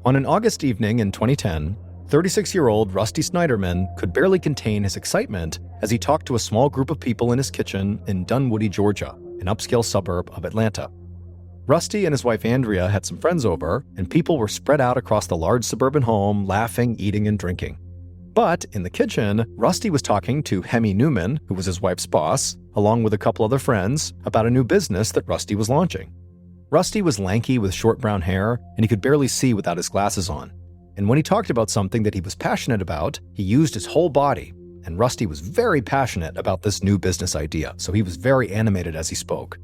On an August evening in 2010, 36-year-old Rusty Snyderman could barely contain his excitement as he talked to a small group of people in his kitchen in Dunwoody, Georgia, an upscale suburb of Atlanta. Rusty and his wife Andrea had some friends over, and people were spread out across the large suburban home, laughing, eating, and drinking. But in the kitchen, Rusty was talking to Hemi Newman, who was his wife's boss, along with a couple other friends, about a new business that Rusty was launching. Rusty was lanky with short brown hair, and he could barely see without his glasses on. And when he talked about something that he was passionate about, he used his whole body. And Rusty was very passionate about this new business idea, so he was very animated as he spoke.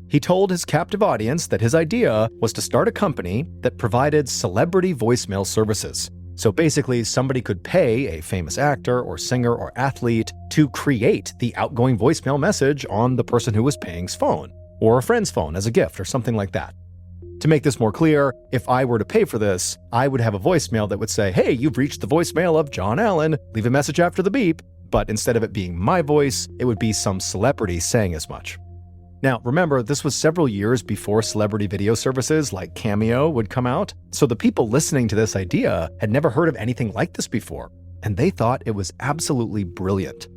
He told his captive audience that his idea was to start a company that provided celebrity voicemail services. So basically, somebody could pay a famous actor or singer or athlete to create the outgoing voicemail message on the person who was paying's phone, or a friend's phone as a gift or something like that. To make this more clear, if I were to pay for this, I would have a voicemail that would say, "Hey, you've reached the voicemail of John Allen, leave a message after the beep," but instead of it being my voice, it would be some celebrity saying as much. Now, remember, this was several years before celebrity video services like Cameo would come out, so the people listening to this idea had never heard of anything like this before, and they thought it was absolutely brilliant.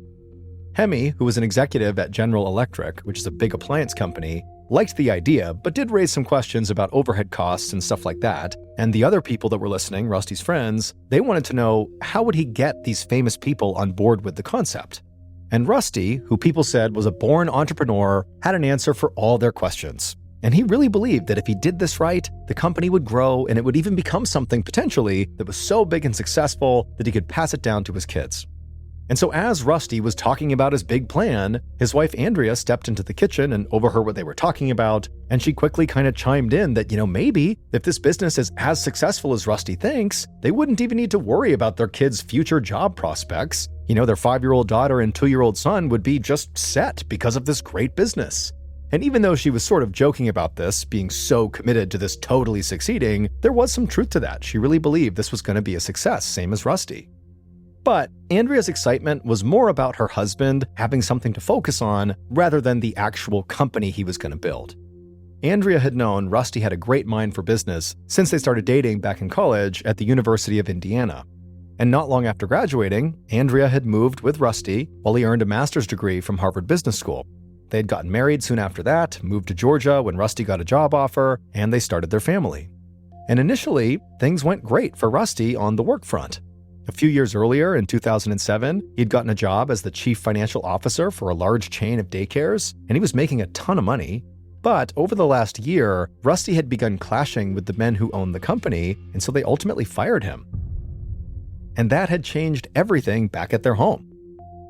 Hemi, who was an executive at General Electric, which is a big appliance company, liked the idea, but did raise some questions about overhead costs and stuff like that, and the other people that were listening, Rusty's friends, they wanted to know how would he get these famous people on board with the concept. And Rusty, who people said was a born entrepreneur, had an answer for all their questions. And he really believed that if he did this right, the company would grow and it would even become something potentially that was so big and successful that he could pass it down to his kids. And so as Rusty was talking about his big plan, his wife Andrea stepped into the kitchen and overheard what they were talking about, and she quickly kind of chimed in that, maybe if this business is as successful as Rusty thinks, they wouldn't even need to worry about their kids' future job prospects. Their 5-year-old daughter and 2-year-old son would be just set because of this great business. And even though she was sort of joking about this, being so committed to this totally succeeding, there was some truth to that. She really believed this was going to be a success, same as Rusty. But Andrea's excitement was more about her husband having something to focus on rather than the actual company he was going to build. Andrea had known Rusty had a great mind for business since they started dating back in college at the University of Indiana. And not long after graduating, Andrea had moved with Rusty while he earned a master's degree from Harvard Business School. They had gotten married soon after that, moved to Georgia when Rusty got a job offer, and they started their family. And initially, things went great for Rusty on the work front. A few years earlier, in 2007, he'd gotten a job as the chief financial officer for a large chain of daycares, and he was making a ton of money. But over the last year, Rusty had begun clashing with the men who owned the company, and so they ultimately fired him. And that had changed everything back at their home.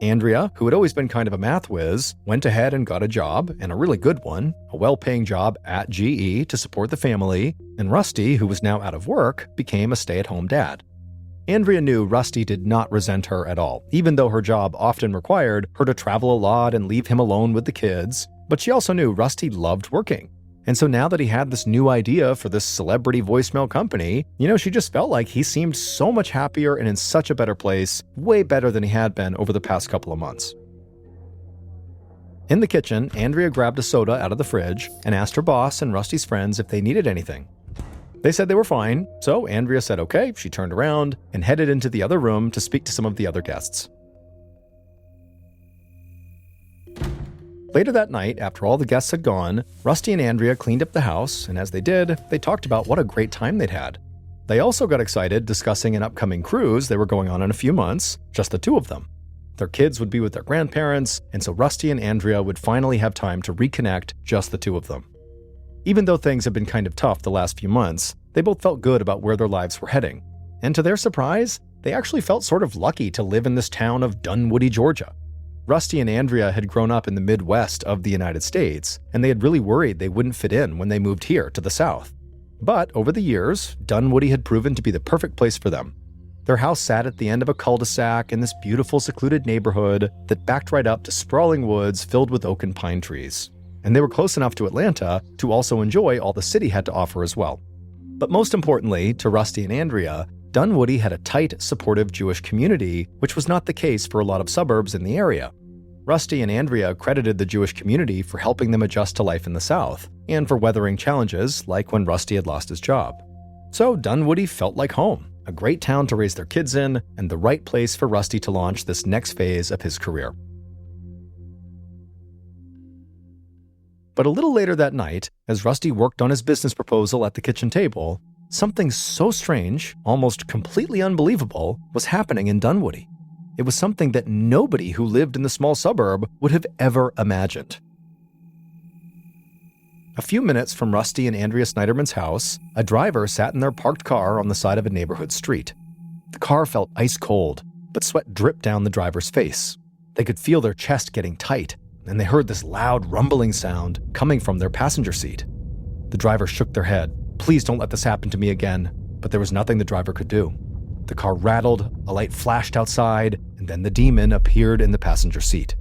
Andrea, who had always been kind of a math whiz, went ahead and got a job, and a really good one, a well-paying job at GE to support the family, and Rusty, who was now out of work, became a stay-at-home dad. Andrea knew Rusty did not resent her at all, even though her job often required her to travel a lot and leave him alone with the kids, but she also knew Rusty loved working. And so now that he had this new idea for this celebrity voicemail company, she just felt like he seemed so much happier and in such a better place, way better than he had been over the past couple of months. In the kitchen, Andrea grabbed a soda out of the fridge and asked her boss and Rusty's friends if they needed anything. They said they were fine, so Andrea said okay. She turned around and headed into the other room to speak to some of the other guests. Later that night, after all the guests had gone, Rusty and Andrea cleaned up the house, and as they did, they talked about what a great time they'd had. They also got excited discussing an upcoming cruise they were going on in a few months, just the two of them. Their kids would be with their grandparents, and so Rusty and Andrea would finally have time to reconnect, just the two of them. Even though things had been kind of tough the last few months, they both felt good about where their lives were heading. And to their surprise, they actually felt sort of lucky to live in this town of Dunwoody, Georgia. Rusty and Andrea had grown up in the Midwest of the United States, and they had really worried they wouldn't fit in when they moved here to the South. But over the years, Dunwoody had proven to be the perfect place for them. Their house sat at the end of a cul-de-sac in this beautiful secluded neighborhood that backed right up to sprawling woods filled with oak and pine trees. And they were close enough to Atlanta to also enjoy all the city had to offer as well. But most importantly, to Rusty and Andrea, Dunwoody had a tight, supportive Jewish community, which was not the case for a lot of suburbs in the area. Rusty and Andrea credited the Jewish community for helping them adjust to life in the South, and for weathering challenges like when Rusty had lost his job. So Dunwoody felt like home, a great town to raise their kids in, and the right place for Rusty to launch this next phase of his career. But a little later that night, as Rusty worked on his business proposal at the kitchen table, something so strange, almost completely unbelievable, was happening in Dunwoody. It was something that nobody who lived in the small suburb would have ever imagined. A few minutes from Rusty and Andrea Snyderman's house, a driver sat in their parked car on the side of a neighborhood street. The car felt ice cold, but sweat dripped down the driver's face. They could feel their chest getting tight, and they heard this loud rumbling sound coming from their passenger seat. The driver shook their head. "Please don't let this happen to me again," but there was nothing the driver could do. The car rattled, a light flashed outside, and then the demon appeared in the passenger seat.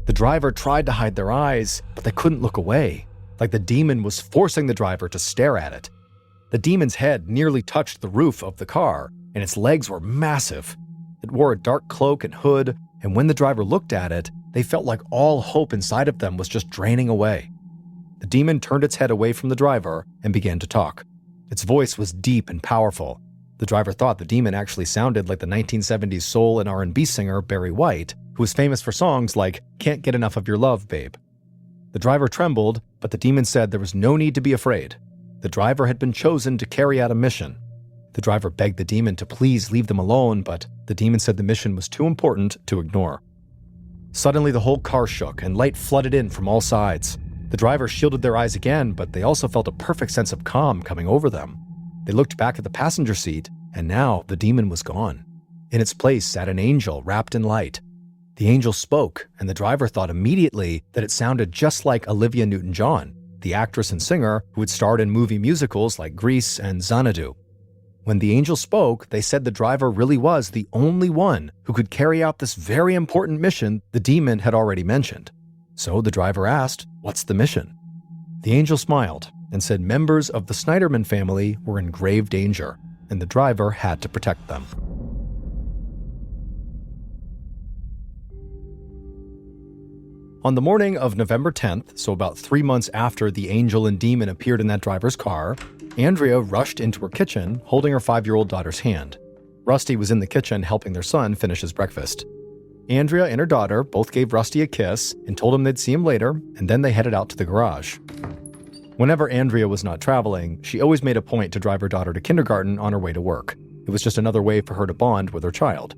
The driver tried to hide their eyes, but they couldn't look away, like the demon was forcing the driver to stare at it. The demon's head nearly touched the roof of the car, and its legs were massive. It wore a dark cloak and hood, and when the driver looked at it, they felt like all hope inside of them was just draining away. The demon turned its head away from the driver and began to talk. Its voice was deep and powerful. The driver thought the demon actually sounded like the 1970s soul and R&B singer Barry White, who was famous for songs like "Can't Get Enough of Your Love, Babe." The driver trembled, but the demon said there was no need to be afraid. The driver had been chosen to carry out a mission. The driver begged the demon to please leave them alone, but the demon said the mission was too important to ignore. Suddenly, the whole car shook and light flooded in from all sides. The driver shielded their eyes again, but they also felt a perfect sense of calm coming over them. They looked back at the passenger seat, and now the demon was gone. In its place sat an angel wrapped in light. The angel spoke, and the driver thought immediately that it sounded just like Olivia Newton-John, the actress and singer who had starred in movie musicals like Grease and Xanadu. When the angel spoke, they said the driver really was the only one who could carry out this very important mission the demon had already mentioned. So the driver asked, "What's the mission?" The angel smiled and said members of the Snyderman family were in grave danger, and the driver had to protect them. On the morning of November 10th, so about 3 months after the angel and demon appeared in that driver's car, Andrea rushed into her kitchen holding her 5-year-old daughter's hand. Rusty was in the kitchen helping their son finish his breakfast. Andrea and her daughter both gave Rusty a kiss and told him they'd see him later, and then they headed out to the garage. Whenever Andrea was not traveling, she always made a point to drive her daughter to kindergarten on her way to work. It was just another way for her to bond with her child.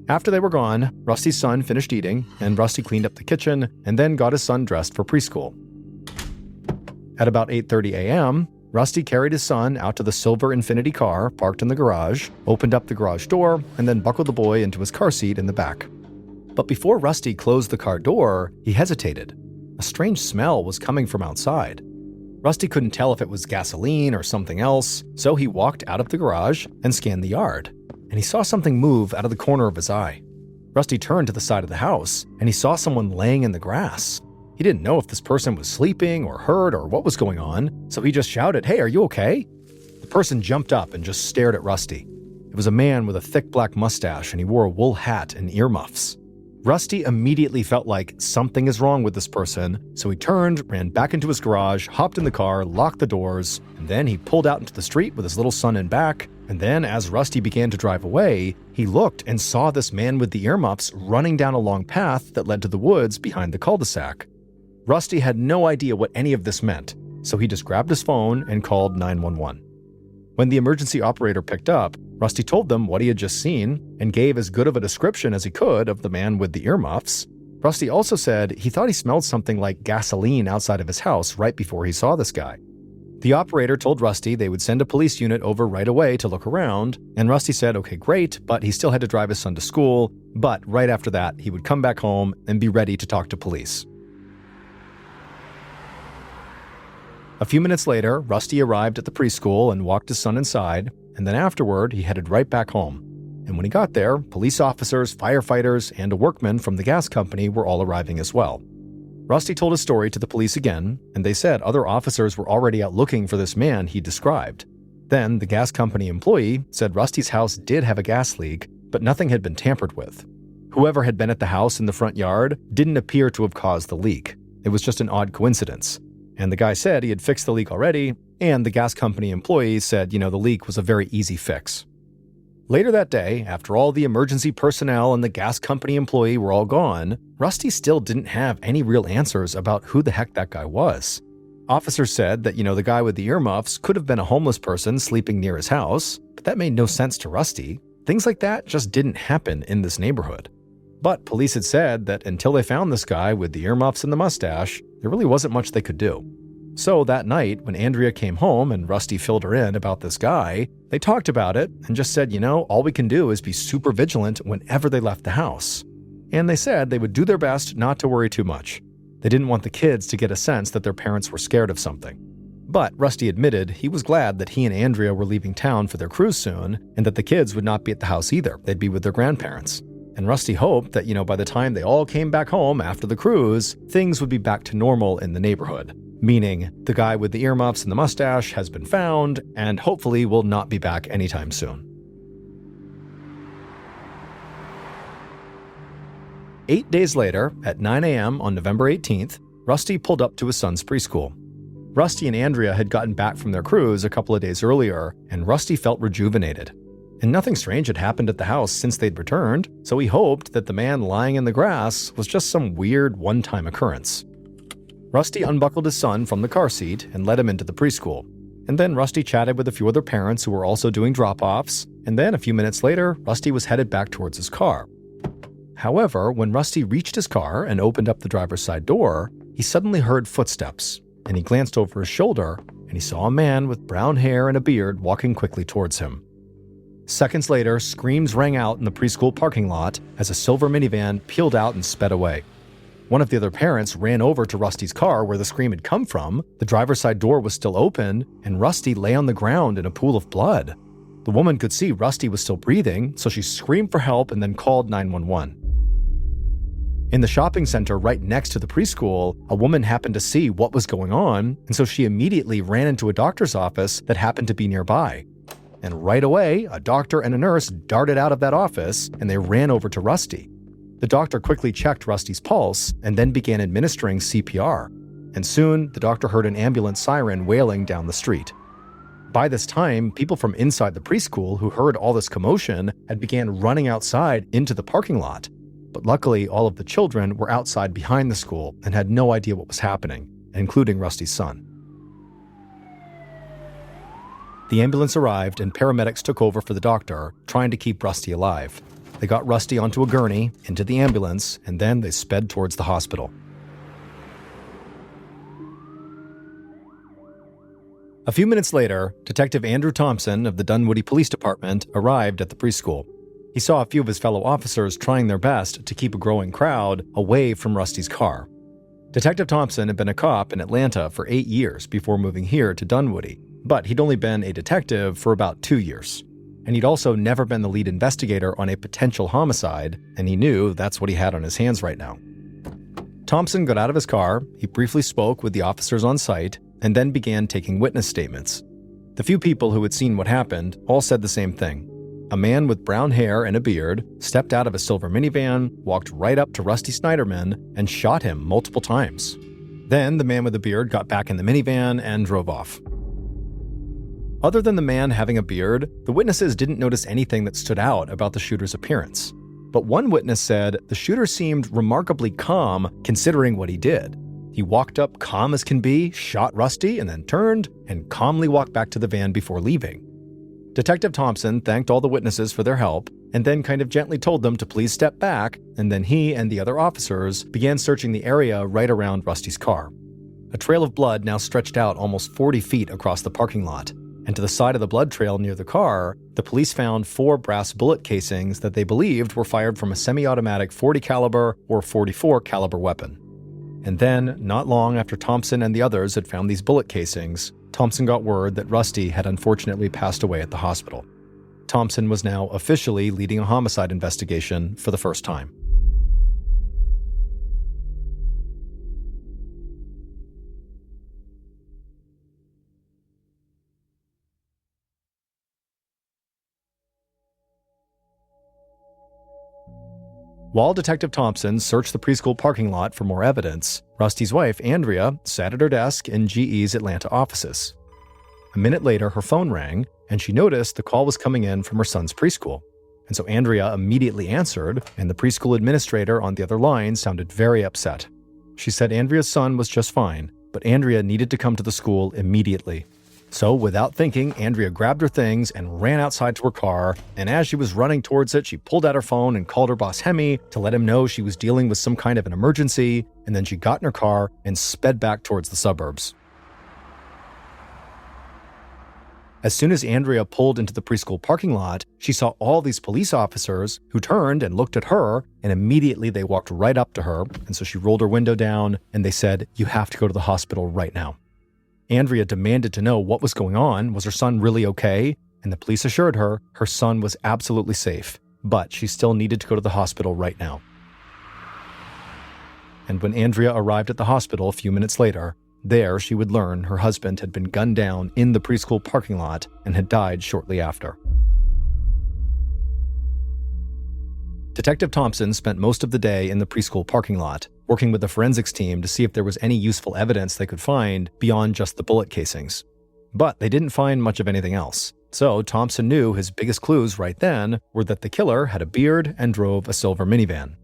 After they were gone, Rusty's son finished eating, and Rusty cleaned up the kitchen and then got his son dressed for preschool. At about 8:30 a.m., Rusty carried his son out to the silver Infiniti car parked in the garage, opened up the garage door, and then buckled the boy into his car seat in the back. But before Rusty closed the car door, he hesitated. A strange smell was coming from outside. Rusty couldn't tell if it was gasoline or something else, so he walked out of the garage and scanned the yard, and he saw something move out of the corner of his eye. Rusty turned to the side of the house, and he saw someone laying in the grass. He didn't know if this person was sleeping or hurt or what was going on, so he just shouted, "Hey, are you okay?" The person jumped up and just stared at Rusty. It was a man with a thick black mustache, and he wore a wool hat and earmuffs. Rusty immediately felt like something is wrong with this person, so he turned, ran back into his garage, hopped in the car, locked the doors, and then he pulled out into the street with his little son in back. And then, as Rusty began to drive away, he looked and saw this man with the earmuffs running down a long path that led to the woods behind the cul-de-sac. Rusty had no idea what any of this meant, so he just grabbed his phone and called 911. When the emergency operator picked up, Rusty told them what he had just seen and gave as good of a description as he could of the man with the earmuffs. Rusty also said he thought he smelled something like gasoline outside of his house right before he saw this guy. The operator told Rusty they would send a police unit over right away to look around, and Rusty said, okay, great, but he still had to drive his son to school, but right after that, he would come back home and be ready to talk to police. A few minutes later, Rusty arrived at the preschool and walked his son inside, and then afterward, he headed right back home. And when he got there, police officers, firefighters, and a workman from the gas company were all arriving as well. Rusty told his story to the police again, and they said other officers were already out looking for this man he described. Then, the gas company employee said Rusty's house did have a gas leak, but nothing had been tampered with. Whoever had been at the house in the front yard didn't appear to have caused the leak. It was just an odd coincidence. And the guy said he had fixed the leak already, and the gas company employees said, the leak was a very easy fix. Later that day, after all the emergency personnel and the gas company employee were all gone, Rusty still didn't have any real answers about who the heck that guy was. Officers said that, the guy with the earmuffs could have been a homeless person sleeping near his house, but that made no sense to Rusty. Things like that just didn't happen in this neighborhood. But police had said that until they found this guy with the earmuffs and the mustache, there really wasn't much they could do. So that night, when Andrea came home and Rusty filled her in about this guy, they talked about it and just said, all we can do is be super vigilant whenever they left the house. And they said they would do their best not to worry too much. They didn't want the kids to get a sense that their parents were scared of something. But Rusty admitted he was glad that he and Andrea were leaving town for their cruise soon, and that the kids would not be at the house either. They'd be with their grandparents. And Rusty hoped that, by the time they all came back home after the cruise, things would be back to normal in the neighborhood. Meaning, the guy with the earmuffs and the mustache has been found, and hopefully will not be back anytime soon. 8 days later, at 9 a.m. on November 18th, Rusty pulled up to his son's preschool. Rusty and Andrea had gotten back from their cruise a couple of days earlier, and Rusty felt rejuvenated. And nothing strange had happened at the house since they'd returned, so he hoped that the man lying in the grass was just some weird one-time occurrence. Rusty unbuckled his son from the car seat and led him into the preschool. And then Rusty chatted with a few other parents who were also doing drop-offs, and then a few minutes later, Rusty was headed back towards his car. However, when Rusty reached his car and opened up the driver's side door, he suddenly heard footsteps, and he glanced over his shoulder, and he saw a man with brown hair and a beard walking quickly towards him. Seconds later, screams rang out in the preschool parking lot as a silver minivan peeled out and sped away. One of the other parents ran over to Rusty's car where the scream had come from. The driver's side door was still open, and Rusty lay on the ground in a pool of blood. The woman could see Rusty was still breathing, so she screamed for help and then called 911. In the shopping center right next to the preschool, a woman happened to see what was going on, and so she immediately ran into a doctor's office that happened to be nearby. And right away, a doctor and a nurse darted out of that office, and they ran over to Rusty. The doctor quickly checked Rusty's pulse and then began administering CPR. And soon, the doctor heard an ambulance siren wailing down the street. By this time, people from inside the preschool who heard all this commotion had began running outside into the parking lot. But luckily, all of the children were outside behind the school and had no idea what was happening, including Rusty's son. The ambulance arrived and paramedics took over for the doctor, trying to keep Rusty alive. They got Rusty onto a gurney, into the ambulance, and then they sped towards the hospital. A few minutes later, Detective Andrew Thompson of the Dunwoody Police Department arrived at the preschool. He saw a few of his fellow officers trying their best to keep a growing crowd away from Rusty's car. Detective Thompson had been a cop in Atlanta for 8 years before moving here to Dunwoody, but he'd only been a detective for about 2 years. And he'd also never been the lead investigator on a potential homicide, and he knew that's what he had on his hands right now. Thompson got out of his car, he briefly spoke with the officers on site, and then began taking witness statements. The few people who had seen what happened all said the same thing. A man with brown hair and a beard stepped out of a silver minivan, walked right up to Rusty Snyderman, and shot him multiple times. Then the man with the beard got back in the minivan and drove off. Other than the man having a beard, the witnesses didn't notice anything that stood out about the shooter's appearance. But one witness said the shooter seemed remarkably calm considering what he did. He walked up calm as can be, shot Rusty, and then turned and calmly walked back to the van before leaving. Detective Thompson thanked all the witnesses for their help and then kind of gently told them to please step back, and then he and the other officers began searching the area right around Rusty's car. A trail of blood now stretched out almost 40 feet across the parking lot, and to the side of the blood trail near the car, the police found 4 brass bullet casings that they believed were fired from a semi-automatic .40 caliber or .44 caliber weapon. And then, not long after Thompson and the others had found these bullet casings, Thompson got word that Rusty had unfortunately passed away at the hospital. Thompson was now officially leading a homicide investigation for the first time. While Detective Thompson searched the preschool parking lot for more evidence, Rusty's wife, Andrea, sat at her desk in GE's Atlanta offices. A minute later, her phone rang, and she noticed the call was coming in from her son's preschool. And so Andrea immediately answered, and the preschool administrator on the other line sounded very upset. She said Andrea's son was just fine, but Andrea needed to come to the school immediately. So without thinking, Andrea grabbed her things and ran outside to her car, and as she was running towards it, she pulled out her phone and called her boss Hemi to let him know she was dealing with some kind of an emergency, and then she got in her car and sped back towards the suburbs. As soon as Andrea pulled into the preschool parking lot, she saw all these police officers who turned and looked at her, and immediately they walked right up to her, and so she rolled her window down, and they said, "You have to go to the hospital right now." Andrea demanded to know what was going on. Was her son really okay? And the police assured her her son was absolutely safe, but she still needed to go to the hospital right now. And when Andrea arrived at the hospital a few minutes later, there she would learn her husband had been gunned down in the preschool parking lot and had died shortly after. Detective Thompson spent most of the day in the preschool parking lot, working with the forensics team to see if there was any useful evidence they could find beyond just the bullet casings. But they didn't find much of anything else. So Thompson knew his biggest clues right then were that the killer had a beard and drove a silver minivan.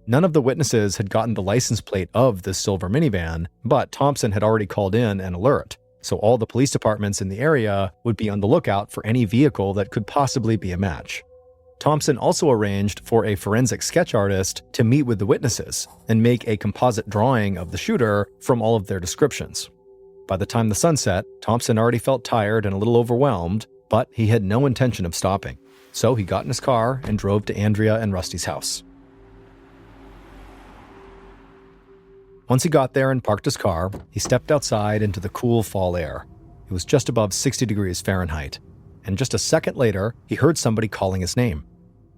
None of the witnesses had gotten the license plate of this silver minivan, but Thompson had already called in an alert, so all the police departments in the area would be on the lookout for any vehicle that could possibly be a match. Thompson also arranged for a forensic sketch artist to meet with the witnesses and make a composite drawing of the shooter from all of their descriptions. By the time the sun set, Thompson already felt tired and a little overwhelmed, but he had no intention of stopping. So he got in his car and drove to Andrea and Rusty's house. Once he got there and parked his car, he stepped outside into the cool fall air. It was just above 60 degrees Fahrenheit. And just a second later, he heard somebody calling his name.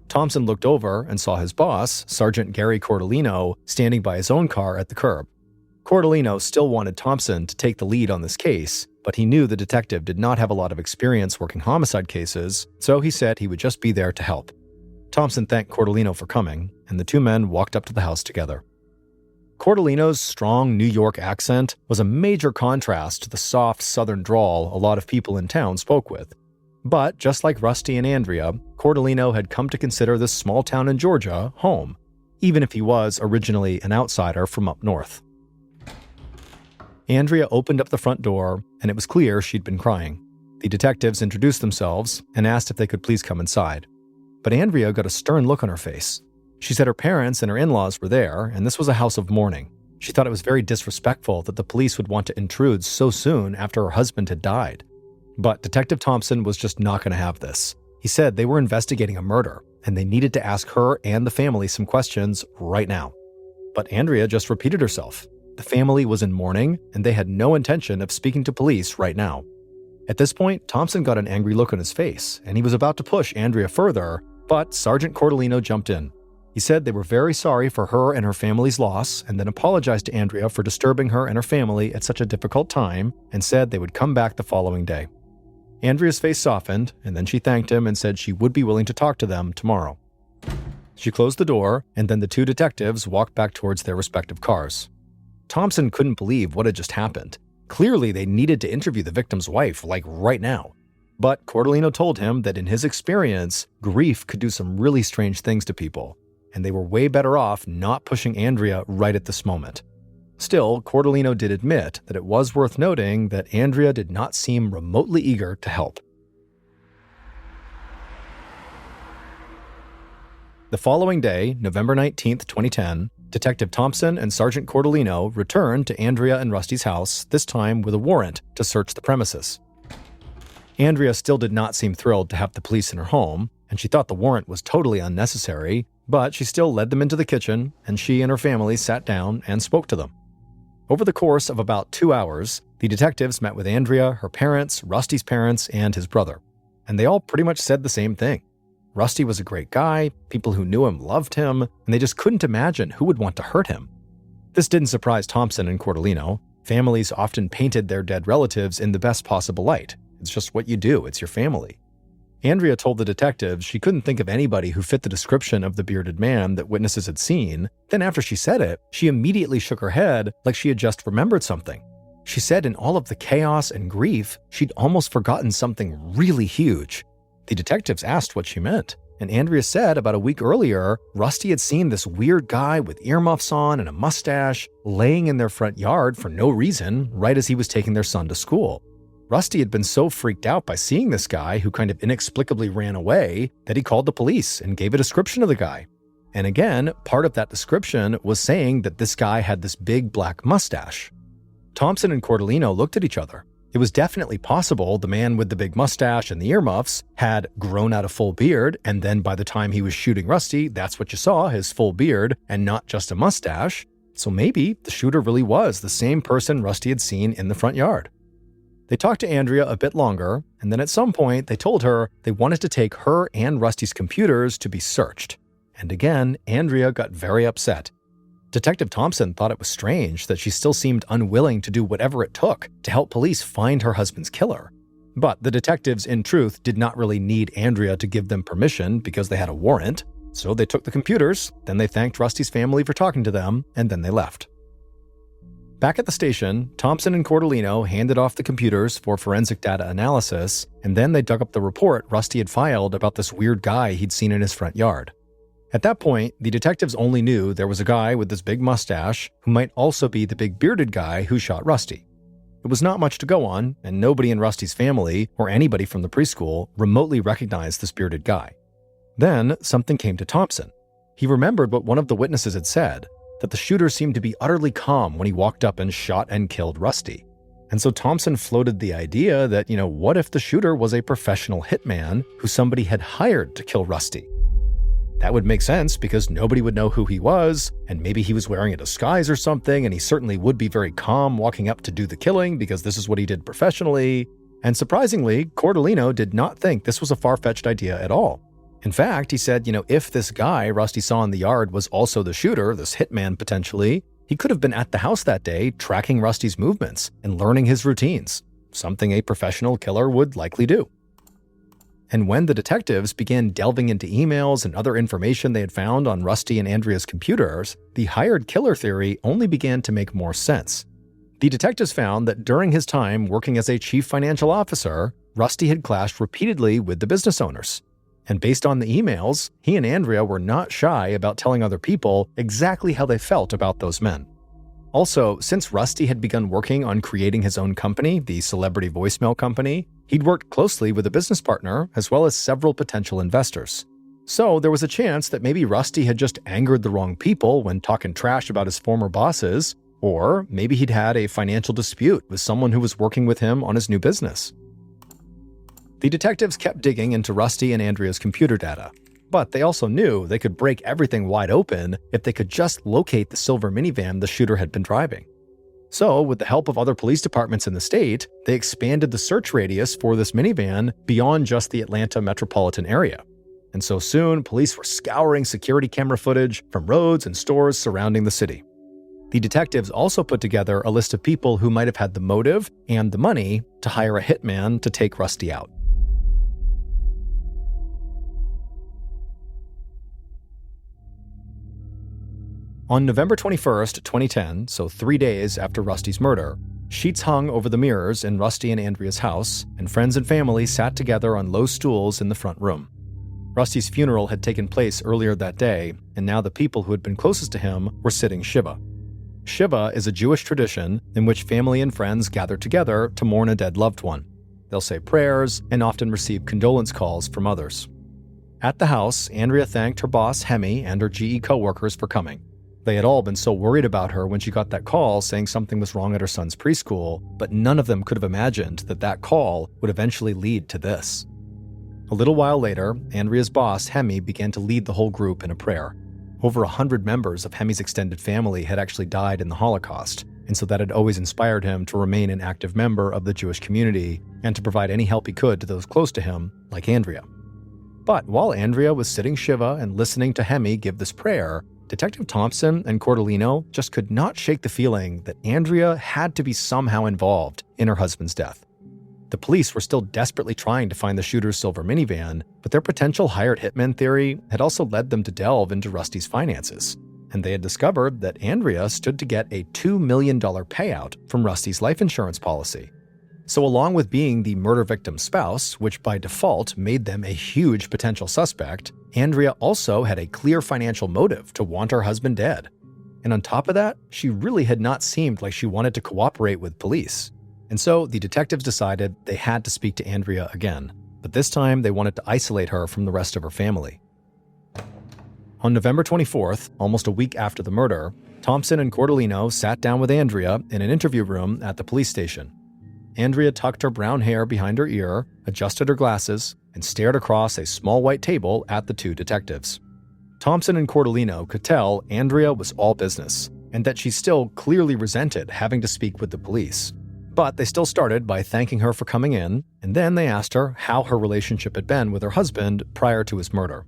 Thompson looked over and saw his boss, Sergeant Gary Cordellino, standing by his own car at the curb. Cordellino still wanted Thompson to take the lead on this case, but he knew the detective did not have a lot of experience working homicide cases, so he said he would just be there to help. Thompson thanked Cordellino for coming, and the two men walked up to the house together. Cordellino's strong New York accent was a major contrast to the soft southern drawl a lot of people in town spoke with. But just like Rusty and Andrea, Cordellino had come to consider this small town in Georgia home, even if he was originally an outsider from up north. Andrea opened up the front door, and it was clear she'd been crying. The detectives introduced themselves and asked if they could please come inside. But Andrea got a stern look on her face. She said her parents and her in-laws were there, and this was a house of mourning. She thought it was very disrespectful that the police would want to intrude so soon after her husband had died. But Detective Thompson was just not going to have this. He said they were investigating a murder, and they needed to ask her and the family some questions right now. But Andrea just repeated herself. The family was in mourning, and they had no intention of speaking to police right now. At this point, Thompson got an angry look on his face, and he was about to push Andrea further, but Sergeant Cordellino jumped in. He said they were very sorry for her and her family's loss, and then apologized to Andrea for disturbing her and her family at such a difficult time, and said they would come back the following day. Andrea's face softened, and then she thanked him and said she would be willing to talk to them tomorrow. She closed the door, and then the two detectives walked back towards their respective cars. Thompson couldn't believe what had just happened. Clearly, they needed to interview the victim's wife, like right now. But Cordellino told him that in his experience, grief could do some really strange things to people, and they were way better off not pushing Andrea right at this moment. Still, Cordellino did admit that it was worth noting that Andrea did not seem remotely eager to help. The following day, November 19, 2010, Detective Thompson and Sergeant Cordellino returned to Andrea and Rusty's house, this time with a warrant to search the premises. Andrea still did not seem thrilled to have the police in her home, and she thought the warrant was totally unnecessary, but she still led them into the kitchen, and she and her family sat down and spoke to them. Over the course of about 2 hours, the detectives met with Andrea, her parents, Rusty's parents, and his brother. And they all pretty much said the same thing. Rusty was a great guy, people who knew him loved him, and they just couldn't imagine who would want to hurt him. This didn't surprise Thompson and Cordellino. Families often painted their dead relatives in the best possible light. It's just what you do, it's your family. Andrea told the detectives she couldn't think of anybody who fit the description of the bearded man that witnesses had seen. Then after she said it, she immediately shook her head like she had just remembered something. She said in all of the chaos and grief, she'd almost forgotten something really huge. The detectives asked what she meant, and Andrea said about a week earlier, Rusty had seen this weird guy with earmuffs on and a mustache laying in their front yard for no reason right as he was taking their son to school. Rusty had been so freaked out by seeing this guy who kind of inexplicably ran away that he called the police and gave a description of the guy. And again, part of that description was saying that this guy had this big black mustache. Thompson and Cordellino looked at each other. It was definitely possible the man with the big mustache and the earmuffs had grown out a full beard, and then by the time he was shooting Rusty, that's what you saw, his full beard, and not just a mustache. So maybe the shooter really was the same person Rusty had seen in the front yard. They talked to Andrea a bit longer, and then at some point they told her they wanted to take her and Rusty's computers to be searched. And again, Andrea got very upset. Detective Thompson thought it was strange that she still seemed unwilling to do whatever it took to help police find her husband's killer. But the detectives, in truth, did not really need Andrea to give them permission because they had a warrant. So they took the computers, then they thanked Rusty's family for talking to them, and then they left. Back at the station, Thompson and Cordellino handed off the computers for forensic data analysis, and then they dug up the report Rusty had filed about this weird guy he'd seen in his front yard. At that point, the detectives only knew there was a guy with this big mustache who might also be the big bearded guy who shot Rusty. It was not much to go on, and nobody in Rusty's family or anybody from the preschool remotely recognized this bearded guy. Then, something came to Thompson. He remembered what one of the witnesses had said, that the shooter seemed to be utterly calm when he walked up and shot and killed Rusty. And so Thompson floated the idea that, what if the shooter was a professional hitman who somebody had hired to kill Rusty? That would make sense because nobody would know who he was, and maybe he was wearing a disguise or something, and he certainly would be very calm walking up to do the killing because this is what he did professionally. And surprisingly, Cordellino did not think this was a far-fetched idea at all. In fact, he said, if this guy Rusty saw in the yard was also the shooter, this hitman potentially, he could have been at the house that day tracking Rusty's movements and learning his routines, something a professional killer would likely do. And when the detectives began delving into emails and other information they had found on Rusty and Andrea's computers, the hired killer theory only began to make more sense. The detectives found that during his time working as a chief financial officer, Rusty had clashed repeatedly with the business owners. And based on the emails, he and Andrea were not shy about telling other people exactly how they felt about those men. Also, since Rusty had begun working on creating his own company, the Celebrity Voicemail Company, he'd worked closely with a business partner as well as several potential investors. So there was a chance that maybe Rusty had just angered the wrong people when talking trash about his former bosses, or maybe he'd had a financial dispute with someone who was working with him on his new business. The detectives kept digging into Rusty and Andrea's computer data, but they also knew they could break everything wide open if they could just locate the silver minivan the shooter had been driving. So, with the help of other police departments in the state, they expanded the search radius for this minivan beyond just the Atlanta metropolitan area. And so soon, police were scouring security camera footage from roads and stores surrounding the city. The detectives also put together a list of people who might have had the motive and the money to hire a hitman to take Rusty out. On November 21st, 2010, so 3 days after Rusty's murder, sheets hung over the mirrors in Rusty and Andrea's house, and friends and family sat together on low stools in the front room. Rusty's funeral had taken place earlier that day, and now the people who had been closest to him were sitting Shiva. Shiva is a Jewish tradition in which family and friends gather together to mourn a dead loved one. They'll say prayers and often receive condolence calls from others. At the house, Andrea thanked her boss, Hemi, and her GE coworkers for coming. They had all been so worried about her when she got that call saying something was wrong at her son's preschool, but none of them could have imagined that that call would eventually lead to this. A little while later, Andrea's boss, Hemi, began to lead the whole group in a prayer. Over 100 members of Hemi's extended family had actually died in the Holocaust, and so that had always inspired him to remain an active member of the Jewish community and to provide any help he could to those close to him, like Andrea. But while Andrea was sitting Shiva and listening to Hemi give this prayer, Detective Thompson and Cordellino just could not shake the feeling that Andrea had to be somehow involved in her husband's death. The police were still desperately trying to find the shooter's silver minivan, but their potential hired hitman theory had also led them to delve into Rusty's finances. and they had discovered that Andrea stood to get a $2 million payout from Rusty's life insurance policy. So along with being the murder victim's spouse, which by default made them a huge potential suspect, Andrea also had a clear financial motive to want her husband dead. And on top of that, she really had not seemed like she wanted to cooperate with police. And so the detectives decided they had to speak to Andrea again, but this time they wanted to isolate her from the rest of her family. On November 24th, almost a week after the murder, Thompson and Cordellino sat down with Andrea in an interview room at the police station. Andrea tucked her brown hair behind her ear, adjusted her glasses, and stared across a small white table at the two detectives. Thompson and Cordellino could tell Andrea was all business, and that she still clearly resented having to speak with the police. But they still started by thanking her for coming in, and then they asked her how her relationship had been with her husband prior to his murder.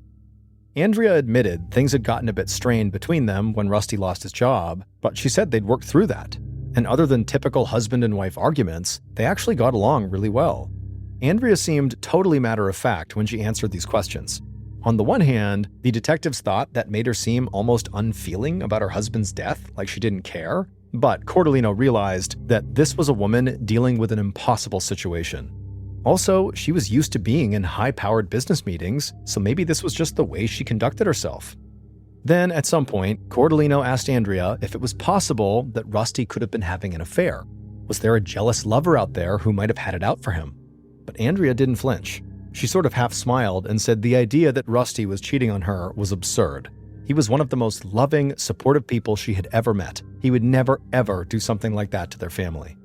Andrea admitted things had gotten a bit strained between them when Rusty lost his job, but she said they'd worked through that. And other than typical husband and wife arguments, they actually got along really well. Andrea seemed totally matter-of-fact when she answered these questions. On the one hand, the detectives thought that made her seem almost unfeeling about her husband's death, like she didn't care. But Cordellino realized that this was a woman dealing with an impossible situation. Also, she was used to being in high-powered business meetings, so maybe this was just the way she conducted herself. Then, at some point, Cordellino asked Andrea if it was possible that Rusty could have been having an affair. Was there a jealous lover out there who might have had it out for him? But Andrea didn't flinch. She sort of half smiled and said the idea that Rusty was cheating on her was absurd. He was one of the most loving, supportive people she had ever met. He would never, ever do something like that to their family.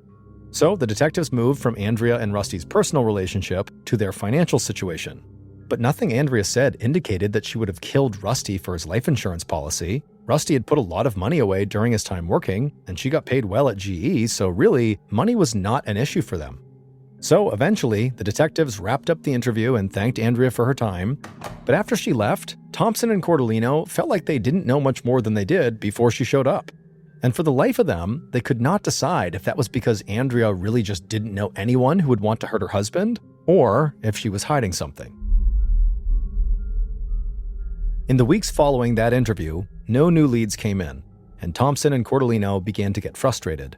So the detectives moved from Andrea and Rusty's personal relationship to their financial situation. But nothing Andrea said indicated that she would have killed Rusty for his life insurance policy. Rusty had put a lot of money away during his time working, and she got paid well at GE, so really, money was not an issue for them. So eventually, the detectives wrapped up the interview and thanked Andrea for her time. But after she left, Thompson and Cordellino felt like they didn't know much more than they did before she showed up. And for the life of them, they could not decide if that was because Andrea really just didn't know anyone who would want to hurt her husband, or if she was hiding something. In the weeks following that interview, no new leads came in, and Thompson and Cordellino began to get frustrated.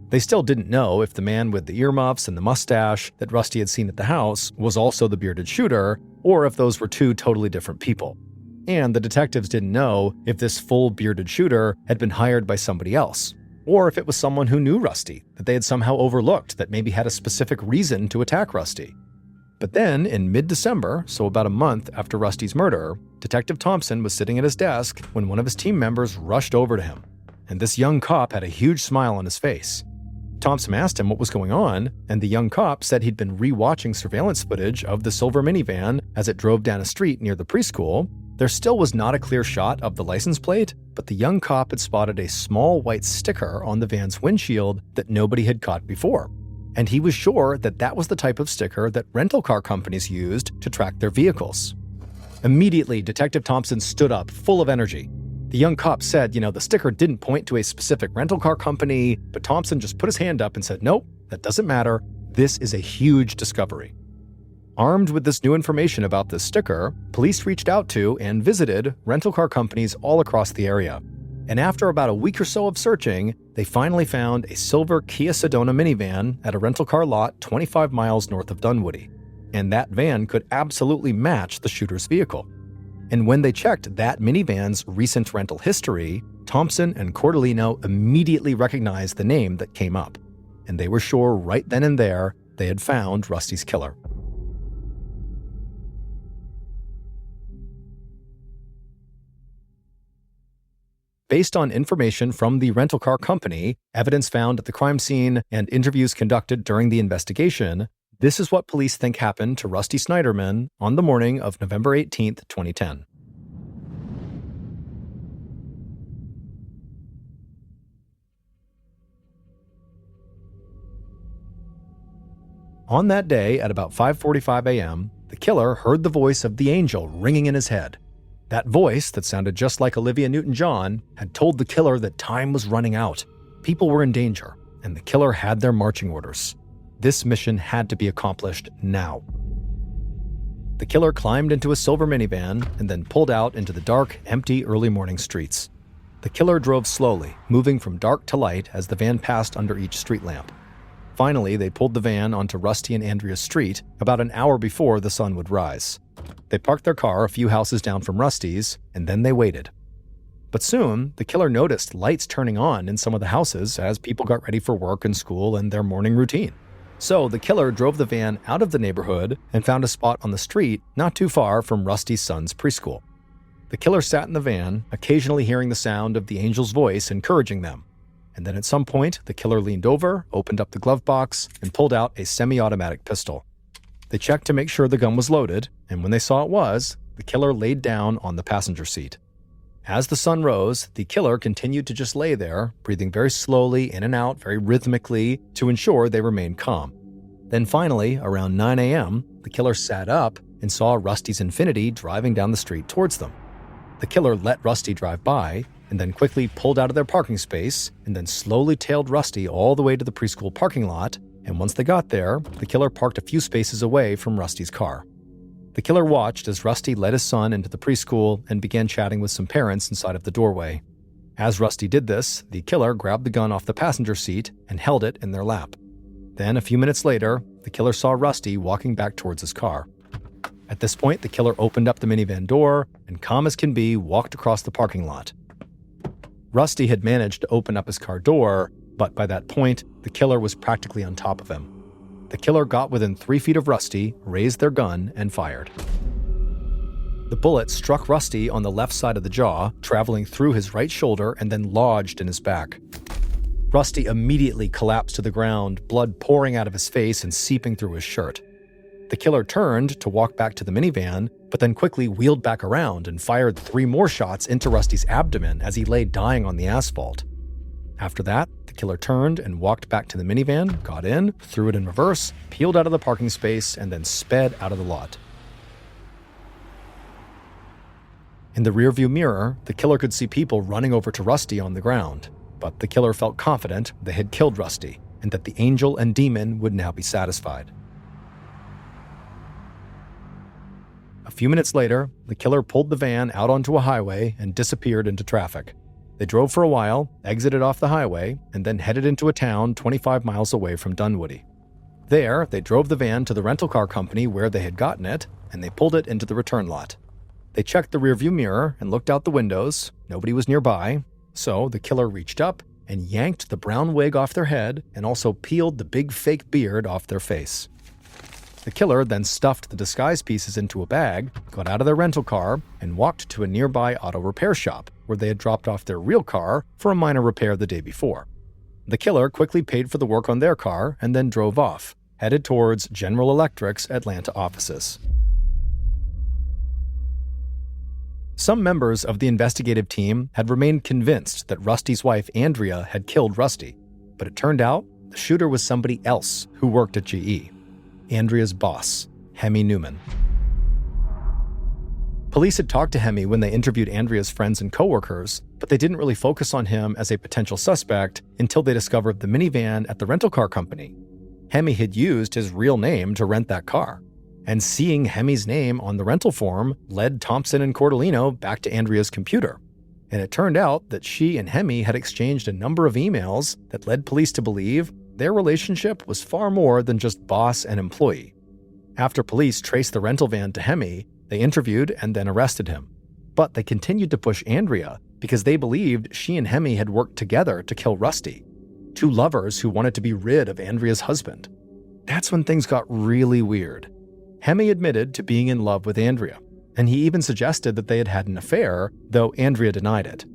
They still didn't know if the man with the earmuffs and the mustache that Rusty had seen at the house was also the bearded shooter, or if those were two totally different people. And the detectives didn't know if this full bearded shooter had been hired by somebody else, or if it was someone who knew Rusty, that they had somehow overlooked that maybe had a specific reason to attack Rusty. But then, in mid-December, so about a month after Rusty's murder, Detective Thompson was sitting at his desk when one of his team members rushed over to him, and this young cop had a huge smile on his face. Thompson asked him what was going on, and the young cop said he'd been re-watching surveillance footage of the silver minivan as it drove down a street near the preschool. There still was not a clear shot of the license plate, but the young cop had spotted a small white sticker on the van's windshield that nobody had caught before. And he was sure that that was the type of sticker that rental car companies used to track their vehicles. Immediately, Detective Thompson stood up, full of energy. The young cop said, the sticker didn't point to a specific rental car company, but Thompson just put his hand up and said, "Nope, that doesn't matter. This is a huge discovery." Armed with this new information about this sticker, police reached out to and visited rental car companies all across the area. And after about a week or so of searching, they finally found a silver Kia Sedona minivan at a rental car lot 25 miles north of Dunwoody. And that van could absolutely match the shooter's vehicle. And when they checked that minivan's recent rental history, Thompson and Cordellino immediately recognized the name that came up. And they were sure right then and there they had found Rusty's killer. Based on information from the rental car company, evidence found at the crime scene, and interviews conducted during the investigation, this is what police think happened to Rusty Snyderman on the morning of November 18, 2010. On that day, at about 5:45 a.m., the killer heard the voice of the angel ringing in his head. That voice, that sounded just like Olivia Newton-John, had told the killer that time was running out. People were in danger, and the killer had their marching orders. This mission had to be accomplished now. The killer climbed into a silver minivan and then pulled out into the dark, empty early morning streets. The killer drove slowly, moving from dark to light as the van passed under each street lamp. Finally, they pulled the van onto Rusty and Andrea's street about an hour before the sun would rise. They parked their car a few houses down from Rusty's, and then they waited. But soon, the killer noticed lights turning on in some of the houses as people got ready for work and school and their morning routine. So the killer drove the van out of the neighborhood and found a spot on the street not too far from Rusty's son's preschool. The killer sat in the van, occasionally hearing the sound of the angel's voice encouraging them. And then at some point, the killer leaned over, opened up the glove box, and pulled out a semi-automatic pistol. They checked to make sure the gun was loaded, and when they saw it was, the killer laid down on the passenger seat. As the sun rose, the killer continued to just lay there, breathing very slowly in and out, very rhythmically, to ensure they remained calm. Then finally, around 9 a.m., the killer sat up and saw Rusty's Infiniti driving down the street towards them. The killer let Rusty drive by, and then quickly pulled out of their parking space, and then slowly tailed Rusty all the way to the preschool parking lot, and once they got there, the killer parked a few spaces away from Rusty's car. The killer watched as Rusty led his son into the preschool and began chatting with some parents inside of the doorway. As Rusty did this, the killer grabbed the gun off the passenger seat and held it in their lap. Then, a few minutes later, the killer saw Rusty walking back towards his car. At this point, the killer opened up the minivan door and, calm as can be, walked across the parking lot. Rusty had managed to open up his car door, but by that point, the killer was practically on top of him. The killer got within 3 feet of Rusty, raised their gun, and fired. The bullet struck Rusty on the left side of the jaw, traveling through his right shoulder and then lodged in his back. Rusty immediately collapsed to the ground, blood pouring out of his face and seeping through his shirt. The killer turned to walk back to the minivan, but then quickly wheeled back around and fired 3 more shots into Rusty's abdomen as he lay dying on the asphalt. After that, the killer turned and walked back to the minivan, got in, threw it in reverse, peeled out of the parking space, and then sped out of the lot. In the rearview mirror, the killer could see people running over to Rusty on the ground, but the killer felt confident they had killed Rusty and that the angel and demon would now be satisfied. A few minutes later, the killer pulled the van out onto a highway and disappeared into traffic. They drove for a while, exited off the highway, and then headed into a town 25 miles away from Dunwoody. There, they drove the van to the rental car company where they had gotten it, and they pulled it into the return lot. They checked the rearview mirror and looked out the windows. Nobody was nearby, so the killer reached up and yanked the brown wig off their head and also peeled the big fake beard off their face. The killer then stuffed the disguise pieces into a bag, got out of their rental car, and walked to a nearby auto repair shop where they had dropped off their real car for a minor repair the day before. The killer quickly paid for the work on their car and then drove off, headed towards General Electric's Atlanta offices. Some members of the investigative team had remained convinced that Rusty's wife Andrea had killed Rusty, but it turned out the shooter was somebody else who worked at GE. Andrea's boss, Hemi Newman. Police had talked to Hemi when they interviewed Andrea's friends and coworkers, but they didn't really focus on him as a potential suspect until they discovered the minivan at the rental car company. Hemi had used his real name to rent that car, and seeing Hemi's name on the rental form led Thompson and Cordellino back to Andrea's computer. And it turned out that she and Hemi had exchanged a number of emails that led police to believe their relationship was far more than just boss and employee. After police traced the rental van to Hemi, they interviewed and then arrested him. But they continued to push Andrea because they believed she and Hemi had worked together to kill Rusty, 2 lovers who wanted to be rid of Andrea's husband. That's when things got really weird. Hemi admitted to being in love with Andrea, and he even suggested that they had had an affair, though Andrea denied it.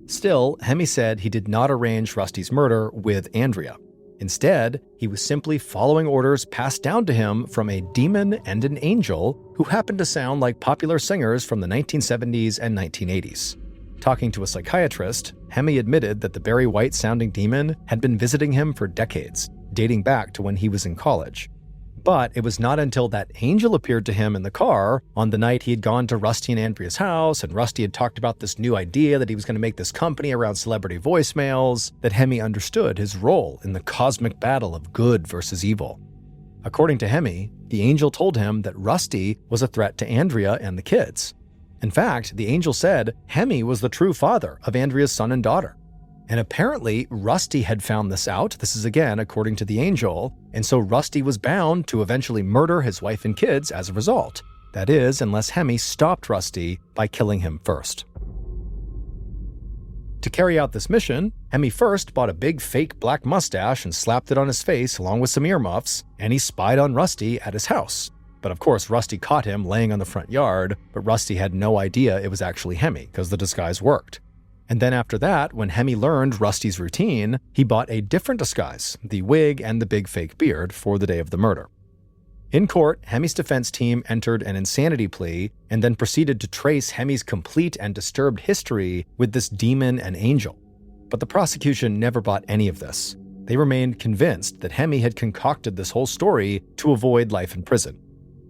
Still, Hemi said he did not arrange Rusty's murder with Andrea. Instead, he was simply following orders passed down to him from a demon and an angel who happened to sound like popular singers from the 1970s and 1980s. Talking to a psychiatrist, Hemi admitted that the Barry White-sounding demon had been visiting him for decades, dating back to when he was in college. But it was not until that angel appeared to him in the car on the night he had gone to Rusty and Andrea's house, and Rusty had talked about this new idea that he was going to make this company around celebrity voicemails, that Hemi understood his role in the cosmic battle of good versus evil. According to Hemi, the angel told him that Rusty was a threat to Andrea and the kids. In fact, the angel said Hemi was the true father of Andrea's son and daughter. And apparently, Rusty had found this out. This is again according to the angel. And so Rusty was bound to eventually murder his wife and kids as a result. That is, unless Hemi stopped Rusty by killing him first. To carry out this mission, Hemi first bought a big fake black mustache and slapped it on his face along with some earmuffs, and he spied on Rusty at his house. But of course, Rusty caught him laying on the front yard, but Rusty had no idea it was actually Hemi because the disguise worked. And then after that, when Hemi learned Rusty's routine, he bought a different disguise, the wig and the big fake beard, for the day of the murder. In court, Hemi's defense team entered an insanity plea and then proceeded to trace Hemi's complete and disturbed history with this demon and angel. But the prosecution never bought any of this. They remained convinced that Hemi had concocted this whole story to avoid life in prison.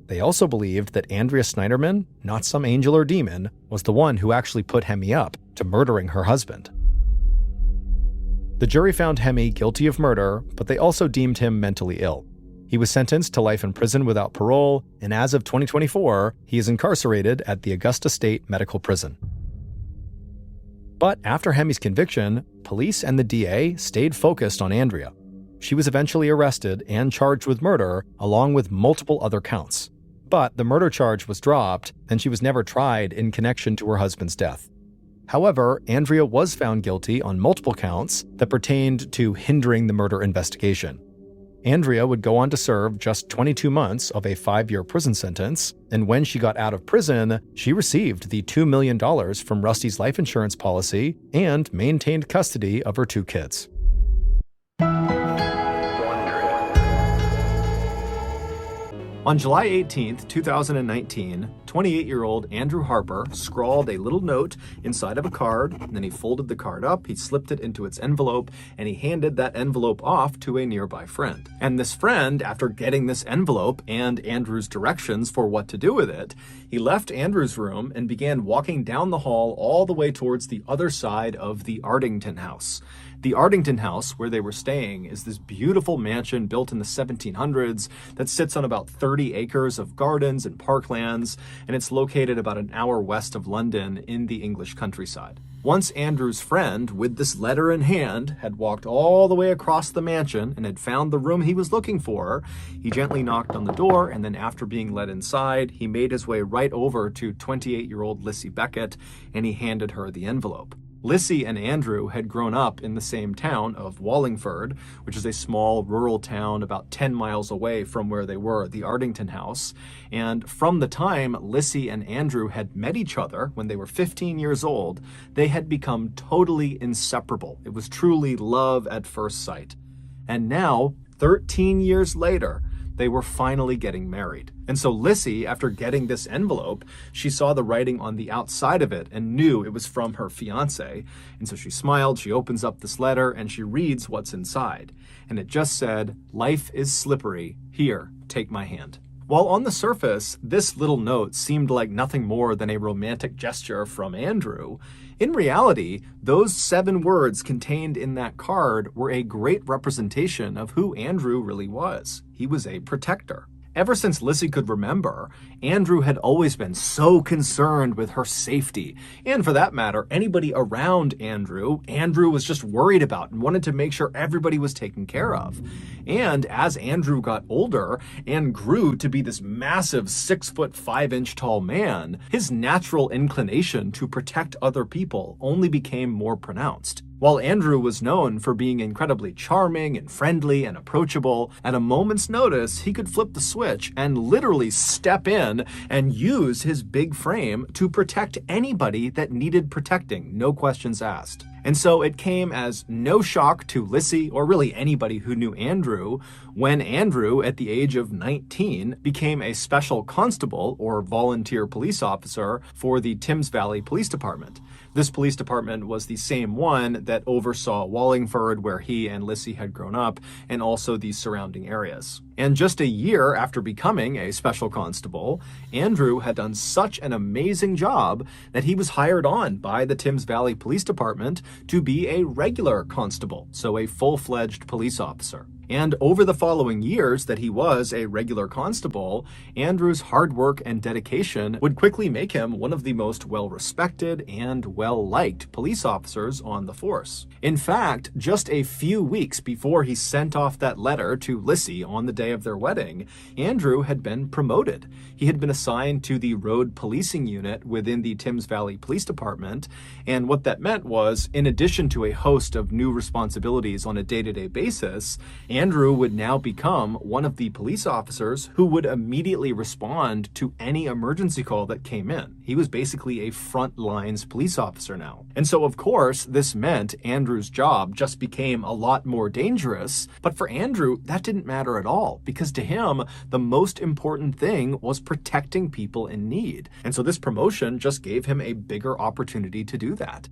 They also believed that Andrea Snyderman, not some angel or demon, was the one who actually put Hemi up to murdering her husband. The jury found Hemi guilty of murder, but they also deemed him mentally ill. He was sentenced to life in prison without parole, and as of 2024, he is incarcerated at the Augusta State Medical Prison. But after Hemi's conviction, police and the DA stayed focused on Andrea. She was eventually arrested and charged with murder, along with multiple other counts. But the murder charge was dropped, and she was never tried in connection to her husband's death. However, Andrea was found guilty on multiple counts that pertained to hindering the murder investigation. Andrea would go on to serve just 22 months of a 5-year prison sentence, and when she got out of prison, she received the $2 million from Rusty's life insurance policy and maintained custody of her 2 kids. On July 18, 2019, 28-year-old Andrew Harper scrawled a little note inside of a card, and then he folded the card up, he slipped it into its envelope, and he handed that envelope off to a nearby friend. And this friend, after getting this envelope and Andrew's directions for what to do with it, he left Andrew's room and began walking down the hall all the way towards the other side of the Ardington house. The Ardington house, where they were staying, is this beautiful mansion built in the 1700s that sits on about 30 acres of gardens and parklands, and it's located about an hour west of London in the English countryside. Once Andrew's friend, with this letter in hand, had walked all the way across the mansion and had found the room he was looking for, he gently knocked on the door, and then after being led inside, he made his way right over to 28-year-old Lissy Beckett, and he handed her the envelope. Lissy and Andrew had grown up in the same town of Wallingford, which is a small rural town about 10 miles away from where they were, the Ardington house. And from the time Lissy and Andrew had met each other when they were 15 years old, they had become totally inseparable. It was truly love at first sight. And now, 13 years later, they were finally getting married. And so Lissy, after getting this envelope, she saw the writing on the outside of it and knew it was from her fiancé. And so she smiled, she opens up this letter, and she reads what's inside. And it just said, "Life is slippery. Here, take my hand." While on the surface, this little note seemed like nothing more than a romantic gesture from Andrew, in reality, those 7 words contained in that card were a great representation of who Andrew really was. He was a protector. Ever since Lissy could remember, Andrew had always been so concerned with her safety. And for that matter, anybody around Andrew was just worried about and wanted to make sure everybody was taken care of. And as Andrew got older and grew to be this massive 6'5" tall man, his natural inclination to protect other people only became more pronounced. While Andrew was known for being incredibly charming and friendly and approachable, at a moment's notice, he could flip the switch and literally step in and use his big frame to protect anybody that needed protecting, no questions asked. And so it came as no shock to Lissy, or really anybody who knew Andrew, when Andrew, at the age of 19, became a special constable or volunteer police officer for the Thames Valley Police Department. This police department was the same one that oversaw Wallingford, where he and Lissy had grown up, and also the surrounding areas. And just a year after becoming a special constable, Andrew had done such an amazing job that he was hired on by the Thames Valley Police Department to be a regular constable, so a full-fledged police officer. And over the following years that he was a regular constable, Andrew's hard work and dedication would quickly make him one of the most well-respected and well-liked police officers on the force. In fact, just a few weeks before he sent off that letter to Lissy on the day of their wedding, Andrew had been promoted. He had been assigned to the road policing unit within the Thames Valley Police Department, and what that meant was, in addition to a host of new responsibilities on a day-to-day basis, Andrew would now become one of the police officers who would immediately respond to any emergency call that came in. He was basically a front lines police officer now. And so, of course, this meant Andrew's job just became a lot more dangerous. But for Andrew, that didn't matter at all, because to him, the most important thing was protecting people in need. And so this promotion just gave him a bigger opportunity to do that.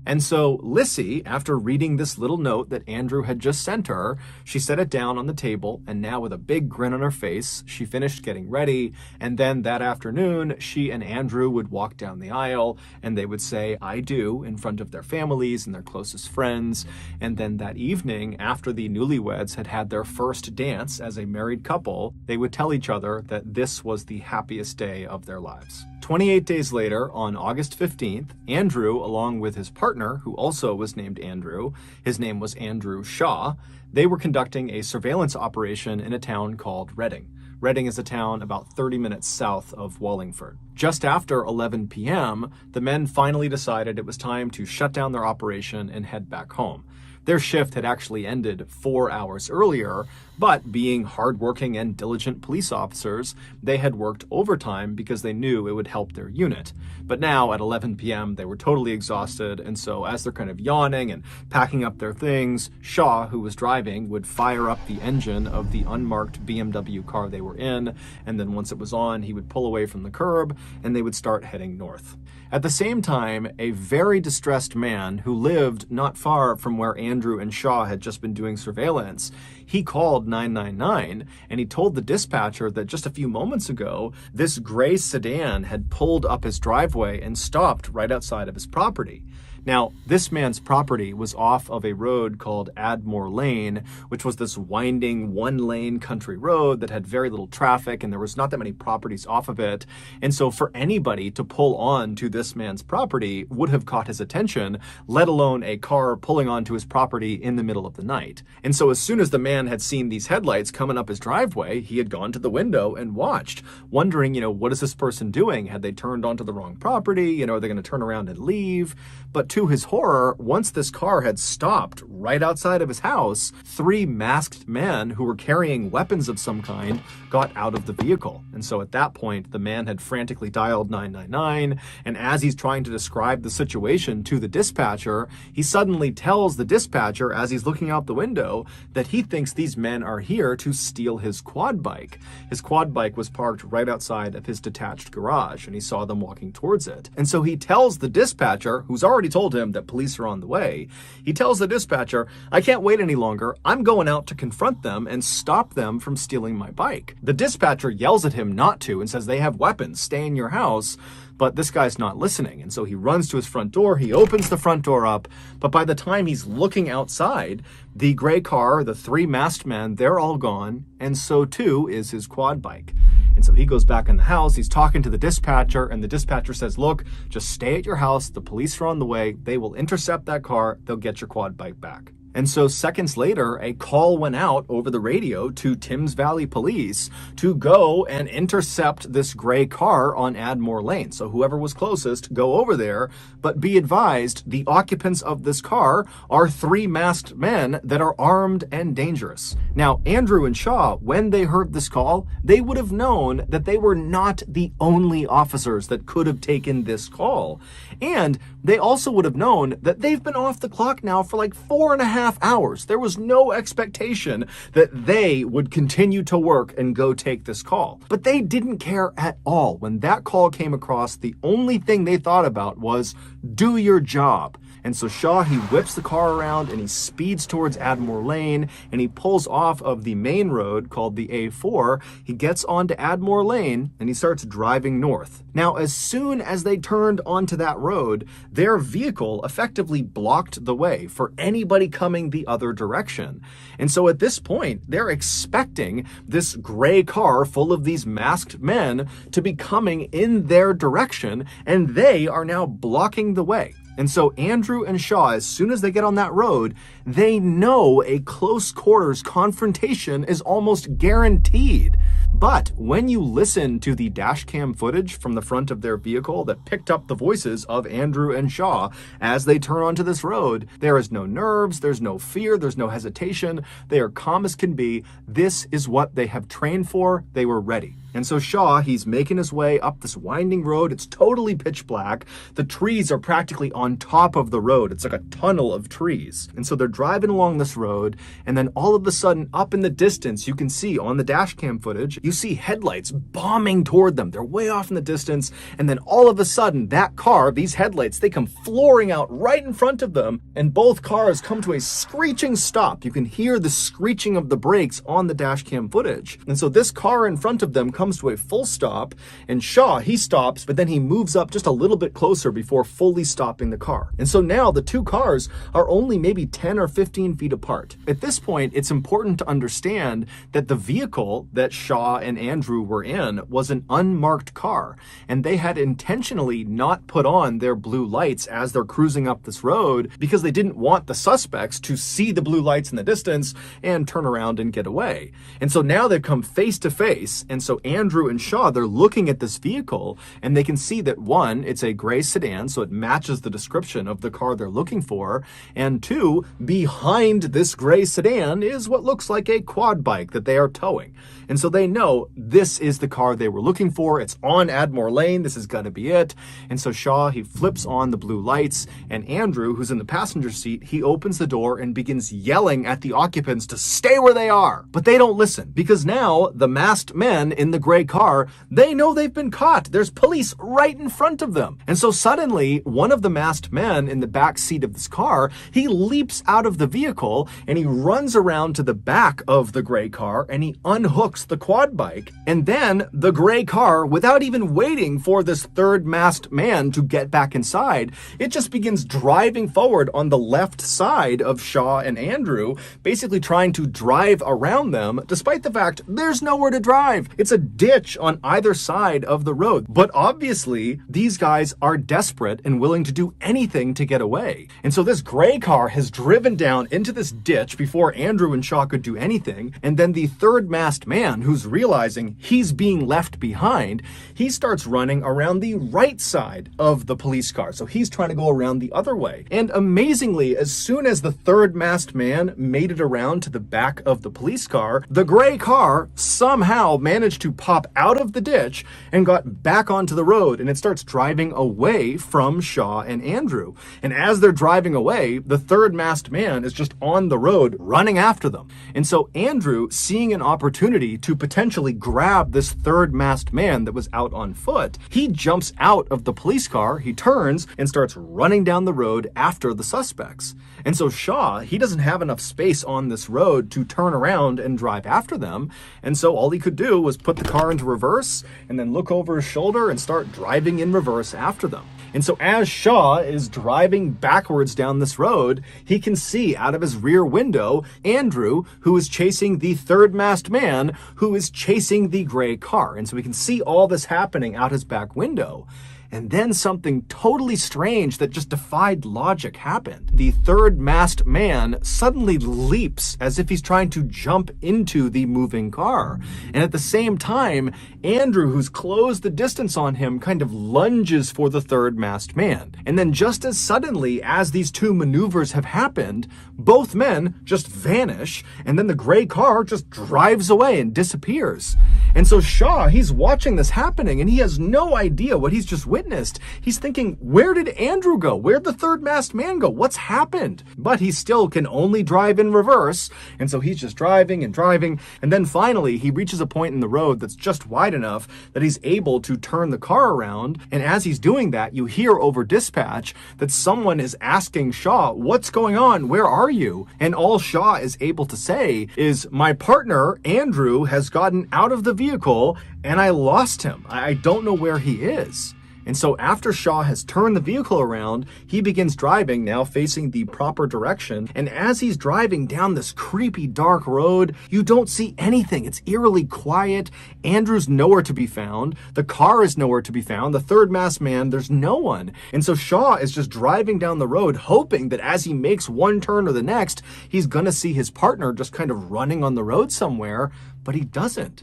And so Lissy, after reading this little note that Andrew had just sent her, she set it down on the table, and now with a big grin on her face, she finished getting ready, and then that afternoon, she and Andrew would walk down the aisle, and they would say, "I do," in front of their families and their closest friends, and then that evening, after the newlyweds had had their first dance as a married couple, they would tell each other that this was the happiest day of their lives. 28 days later, on August 15th, Andrew, along with his partner, who also was named Andrew, his name was Andrew Shaw, they were conducting a surveillance operation in a town called Reading. Reading is a town about 30 minutes south of Wallingford. Just after 11 p.m., the men finally decided it was time to shut down their operation and head back home. Their shift had actually ended 4 hours earlier, but being hardworking and diligent police officers, they had worked overtime because they knew it would help their unit. But now at 11 p.m., they were totally exhausted, and so as they're kind of yawning and packing up their things, Shaw, who was driving, would fire up the engine of the unmarked BMW car they were in, and then once it was on, he would pull away from the curb, and they would start heading north. At the same time, a very distressed man who lived not far from where Andrew and Shaw had just been doing surveillance, he called 999, and he told the dispatcher that just a few moments ago, this gray sedan had pulled up his driveway and stopped right outside of his property. Now, this man's property was off of a road called Admore Lane, which was this winding one-lane country road that had very little traffic, and there was not that many properties off of it. And so for anybody to pull on to this man's property would have caught his attention, let alone a car pulling onto his property in the middle of the night. And so as soon as the man had seen these headlights coming up his driveway, he had gone to the window and watched, wondering, what is this person doing? Had they turned onto the wrong property? Are they going to turn around and leave? But to his horror, once this car had stopped right outside of his house, 3 masked men who were carrying weapons of some kind got out of the vehicle. And so at that point, the man had frantically dialed 999, and as he's trying to describe the situation to the dispatcher, he suddenly tells the dispatcher, as he's looking out the window, that he thinks these men are here to steal his quad bike. His quad bike was parked right outside of his detached garage, and he saw them walking towards it. And so he tells the dispatcher, who's already told him that police are on the way, he tells the dispatcher, "I can't wait any longer. I'm going out to confront them and stop them from stealing my bike." The dispatcher yells at him not to and says, "They have weapons, stay in your house." But this guy's not listening, and so he runs to his front door, he opens the front door up, but by the time he's looking outside, the gray car, the 3 masked men, they're all gone, and so too is his quad bike. And so he goes back in the house, he's talking to the dispatcher, and the dispatcher says, "Look, just stay at your house, the police are on the way, they will intercept that car, they'll get your quad bike back." And so seconds later, a call went out over the radio to Thames Valley Police to go and intercept this gray car on Admore Lane. So whoever was closest, go over there, but be advised, the occupants of this car are 3 masked men that are armed and dangerous. Now, Andrew and Shaw, when they heard this call, they would have known that they were not the only officers that could have taken this call. And they also would have known that they've been off the clock now for like 4.5 hours. There was no expectation that they would continue to work and go take this call. But they didn't care at all. When that call came across, the only thing they thought about was, do your job. And so Shaw, he whips the car around and he speeds towards Admore Lane, and he pulls off of the main road called the A4. He gets onto Admore Lane and he starts driving north. Now, as soon as they turned onto that road, their vehicle effectively blocked the way for anybody coming the other direction. And so at this point, they're expecting this gray car full of these masked men to be coming in their direction, and they are now blocking the way. And so Andrew and Shaw, as soon as they get on that road, they know a close quarters confrontation is almost guaranteed. But when you listen to the dash cam footage from the front of their vehicle that picked up the voices of Andrew and Shaw as they turn onto this road, there is no nerves, there's no fear, there's no hesitation. They are calm as can be. This is what they have trained for. They were ready. And so Shaw, he's making his way up this winding road. It's totally pitch black. The trees are practically on top of the road. It's like a tunnel of trees. And so they're driving along this road, and then all of a sudden, up in the distance, you can see on the dash cam footage, you see headlights bombing toward them. They're way off in the distance, and then all of a sudden, that car, these headlights, they come flooring out right in front of them, and both cars come to a screeching stop. You can hear the screeching of the brakes on the dash cam footage. And so this car in front of them comes to a full stop, and Shaw, he stops, but then he moves up just a little bit closer before fully stopping the car. And so now the two cars are only maybe 10 or 15 feet apart. At this point, it's important to understand that the vehicle that Shaw and Andrew were in was an unmarked car, and they had intentionally not put on their blue lights as they're cruising up this road because they didn't want the suspects to see the blue lights in the distance and turn around and get away. And so now they've come face to face, and so Andrew and Shaw, they're looking at this vehicle, and they can see that one, it's a gray sedan, so it matches the description of the car they're looking for, and two, behind this gray sedan is what looks like a quad bike that they are towing. And so they know this is the car they were looking for. It's on Admore Lane. This is going to be it. And so Shaw, he flips on the blue lights, and Andrew, who's in the passenger seat, he opens the door and begins yelling at the occupants to stay where they are. But they don't listen, because now the masked men in the gray car, they know they've been caught. There's police right in front of them. And so suddenly, one of the masked men in the back seat of this car, he leaps out of the vehicle and he runs around to the back of the gray car and he unhooks the quad bike. And then the gray car, without even waiting for this third masked man to get back inside, it just begins driving forward on the left side of Shaw and Andrew, basically trying to drive around them, despite the fact there's nowhere to drive. It's a ditch on either side of the road. But obviously, these guys are desperate and willing to do anything to get away. And so this gray car has driven down into this ditch before Andrew and Shaw could do anything. And then the third masked man, who's realizing he's being left behind, he starts running around the right side of the police car. So he's trying to go around the other way. And amazingly, as soon as the third masked man made it around to the back of the police car, the gray car somehow managed to pop out of the ditch and got back onto the road, and it starts driving away from Shaw and Andrew. And as they're driving away, the third masked man is just on the road running after them. And so Andrew, seeing an opportunity to potentially grab this third masked man that was out on foot, he jumps out of the police car, he turns and starts running down the road after the suspects. And so Shaw, he doesn't have enough space on this road to turn around and drive after them. And so all he could do was put the car into reverse and then look over his shoulder and start driving in reverse after them. And so as Shaw is driving backwards down this road, he can see out of his rear window Andrew, who is chasing the third masked man, who is chasing the gray car. And so we can see all this happening out his back window. And then something totally strange that just defied logic happened. The third masked man suddenly leaps as if he's trying to jump into the moving car. And at the same time, Andrew, who's closed the distance on him, kind of lunges for the third masked man. And then just as suddenly as these two maneuvers have happened, both men just vanish, and then the gray car just drives away and disappears. And so Shaw, he's watching this happening, and he has no idea what he's just witnessed. witnessed. He's thinking, where did Andrew go? Where'd the third masked man go? What's happened? But he still can only drive in reverse, and so he's just driving, and then finally he reaches a point in the road that's just wide enough that he's able to turn the car around, and as he's doing that, you hear over dispatch that someone is asking Shaw, what's going on? Where are you? And all Shaw is able to say is, my partner, Andrew, has gotten out of the vehicle and I lost him. I don't know where he is. And so after Shaw has turned the vehicle around, he begins driving, now facing the proper direction. And as he's driving down this creepy dark road, you don't see anything. It's eerily quiet. Andrew's nowhere to be found. The car is nowhere to be found. The third masked man, there's no one. And so Shaw is just driving down the road, hoping that as he makes one turn or the next, he's gonna see his partner just kind of running on the road somewhere, but he doesn't.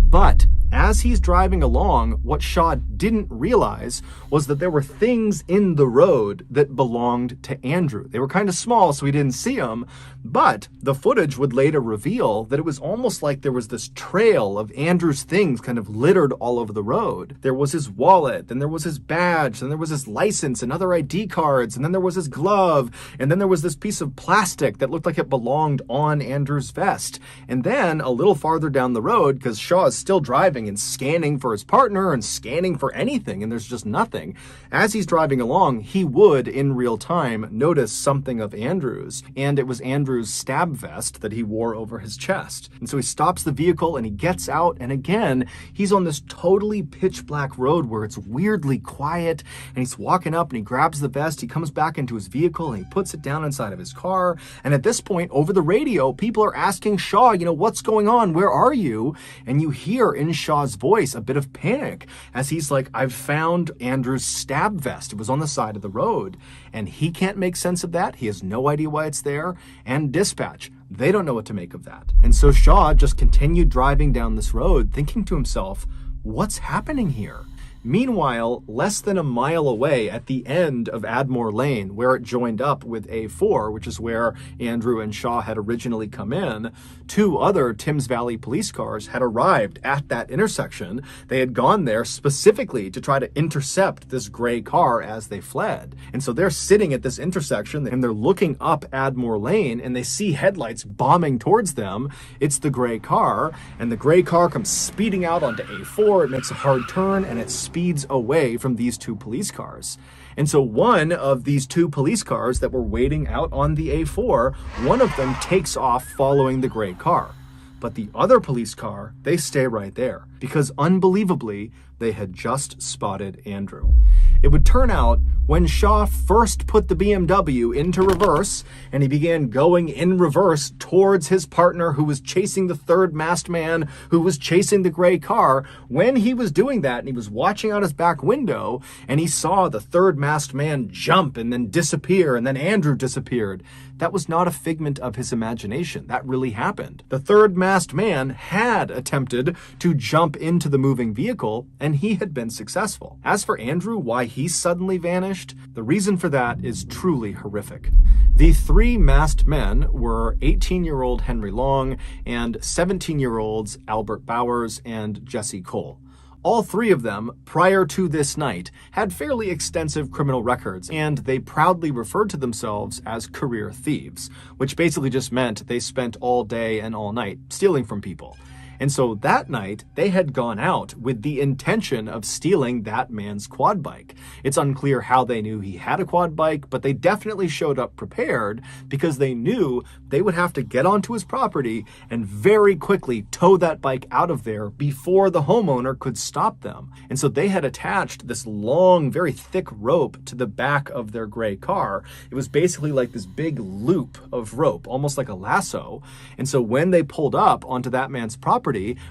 But as he's driving along, what Shaw didn't realize was that there were things in the road that belonged to Andrew. They were kind of small, so he didn't see them, but the footage would later reveal that it was almost like there was this trail of Andrew's things kind of littered all over the road. There was his wallet, then there was his badge, then there was his license and other ID cards, and then there was his glove, and then there was this piece of plastic that looked like it belonged on Andrew's vest. And then a little farther down the road, because Shaw is still driving and scanning for his partner and scanning for anything, and there's just nothing. As he's driving along, he would, in real time, notice something of Andrew's, and it was Andrew's stab vest that he wore over his chest. And so he stops the vehicle and he gets out, and again, he's on this totally pitch black road where it's weirdly quiet, and he's walking up and he grabs the vest, he comes back into his vehicle and he puts it down inside of his car, and at this point, over the radio, people are asking Shaw, what's going on? Where are you? And you hear in Shaw's voice a bit of panic as he's like, I've found Andrew's stab vest. It was on the side of the road. And he can't make sense of that. He has no idea why it's there. And dispatch, they don't know what to make of that. And so Shaw just continued driving down this road, thinking to himself, what's happening here? Meanwhile, less than a mile away at the end of Admore Lane, where it joined up with A4, which is where Andrew and Shaw had originally come in, two other Thames Valley police cars had arrived at that intersection. They had gone there specifically to try to intercept this gray car as they fled. And so they're sitting at this intersection and they're looking up Admore Lane and they see headlights bombing towards them. It's the gray car, and the gray car comes speeding out onto A4. It makes a hard turn and it speeds away from these two police cars. And so one of these two police cars that were waiting out on the A4, one of them takes off following the gray car. But the other police car, they stay right there because unbelievably, they had just spotted Andrew. It would turn out when Shaw first put the BMW into reverse and he began going in reverse towards his partner who was chasing the third masked man who was chasing the gray car, when he was doing that and he was watching out his back window and he saw the third masked man jump and then disappear and then Andrew disappeared, that was not a figment of his imagination. That really happened. The third masked man had attempted to jump into the moving vehicle and he had been successful. As for Andrew, why he suddenly vanished, the reason for that is truly horrific. The three masked men were 18-year-old Henry Long and 17-year-olds Albert Bowers and Jesse Cole. All three of them, prior to this night, had fairly extensive criminal records, and they proudly referred to themselves as career thieves, which basically just meant they spent all day and all night stealing from people. And so that night, they had gone out with the intention of stealing that man's quad bike. It's unclear how they knew he had a quad bike, but they definitely showed up prepared because they knew they would have to get onto his property and very quickly tow that bike out of there before the homeowner could stop them. And so they had attached this long, very thick rope to the back of their gray car. It was basically like this big loop of rope, almost like a lasso. And so when they pulled up onto that man's property,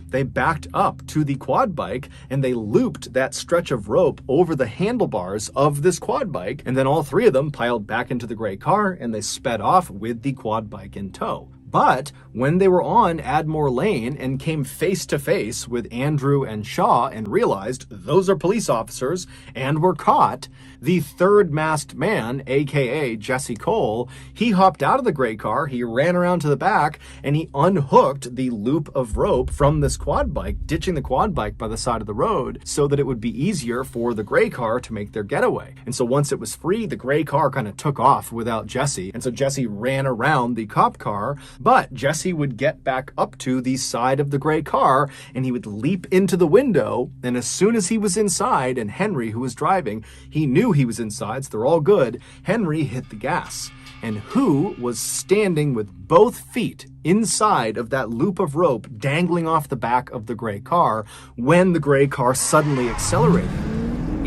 they backed up to the quad bike and they looped that stretch of rope over the handlebars of this quad bike. And then all three of them piled back into the gray car and they sped off with the quad bike in tow. But when they were on Admore Lane and came face to face with Andrew and Shaw and realized those are police officers and were caught, the third masked man, aka Jesse Cole, he hopped out of the gray car, he ran around to the back, and he unhooked the loop of rope from this quad bike, ditching the quad bike by the side of the road so that it would be easier for the gray car to make their getaway. And so once it was free, the gray car kind of took off without Jesse. And so Jesse ran around the cop car, but Jesse would get back up to the side of the gray car and he would leap into the window. And as soon as he was inside, and Henry, who was driving, he knew he was inside, so they're all good, Henry hit the gas. And who was standing with both feet inside of that loop of rope dangling off the back of the gray car when the gray car suddenly accelerated?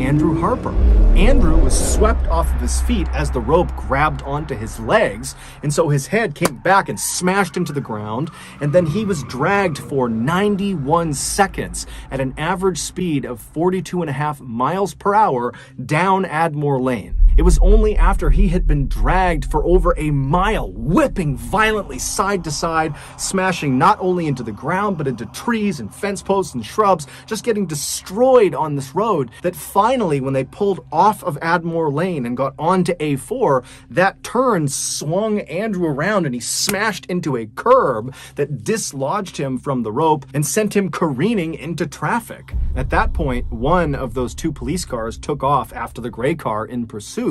Andrew Harper. Andrew was swept off of his feet as the rope grabbed onto his legs, and so his head came back and smashed into the ground, and then he was dragged for 91 seconds at an average speed of 42.5 miles per hour down Admore Lane. It was only after he had been dragged for over a mile, whipping violently side to side, smashing not only into the ground, but into trees and fence posts and shrubs, just getting destroyed on this road, that finally, when they pulled off of Admore Lane and got onto A4, that turn swung Andrew around and he smashed into a curb that dislodged him from the rope and sent him careening into traffic. At that point, one of those two police cars took off after the gray car in pursuit.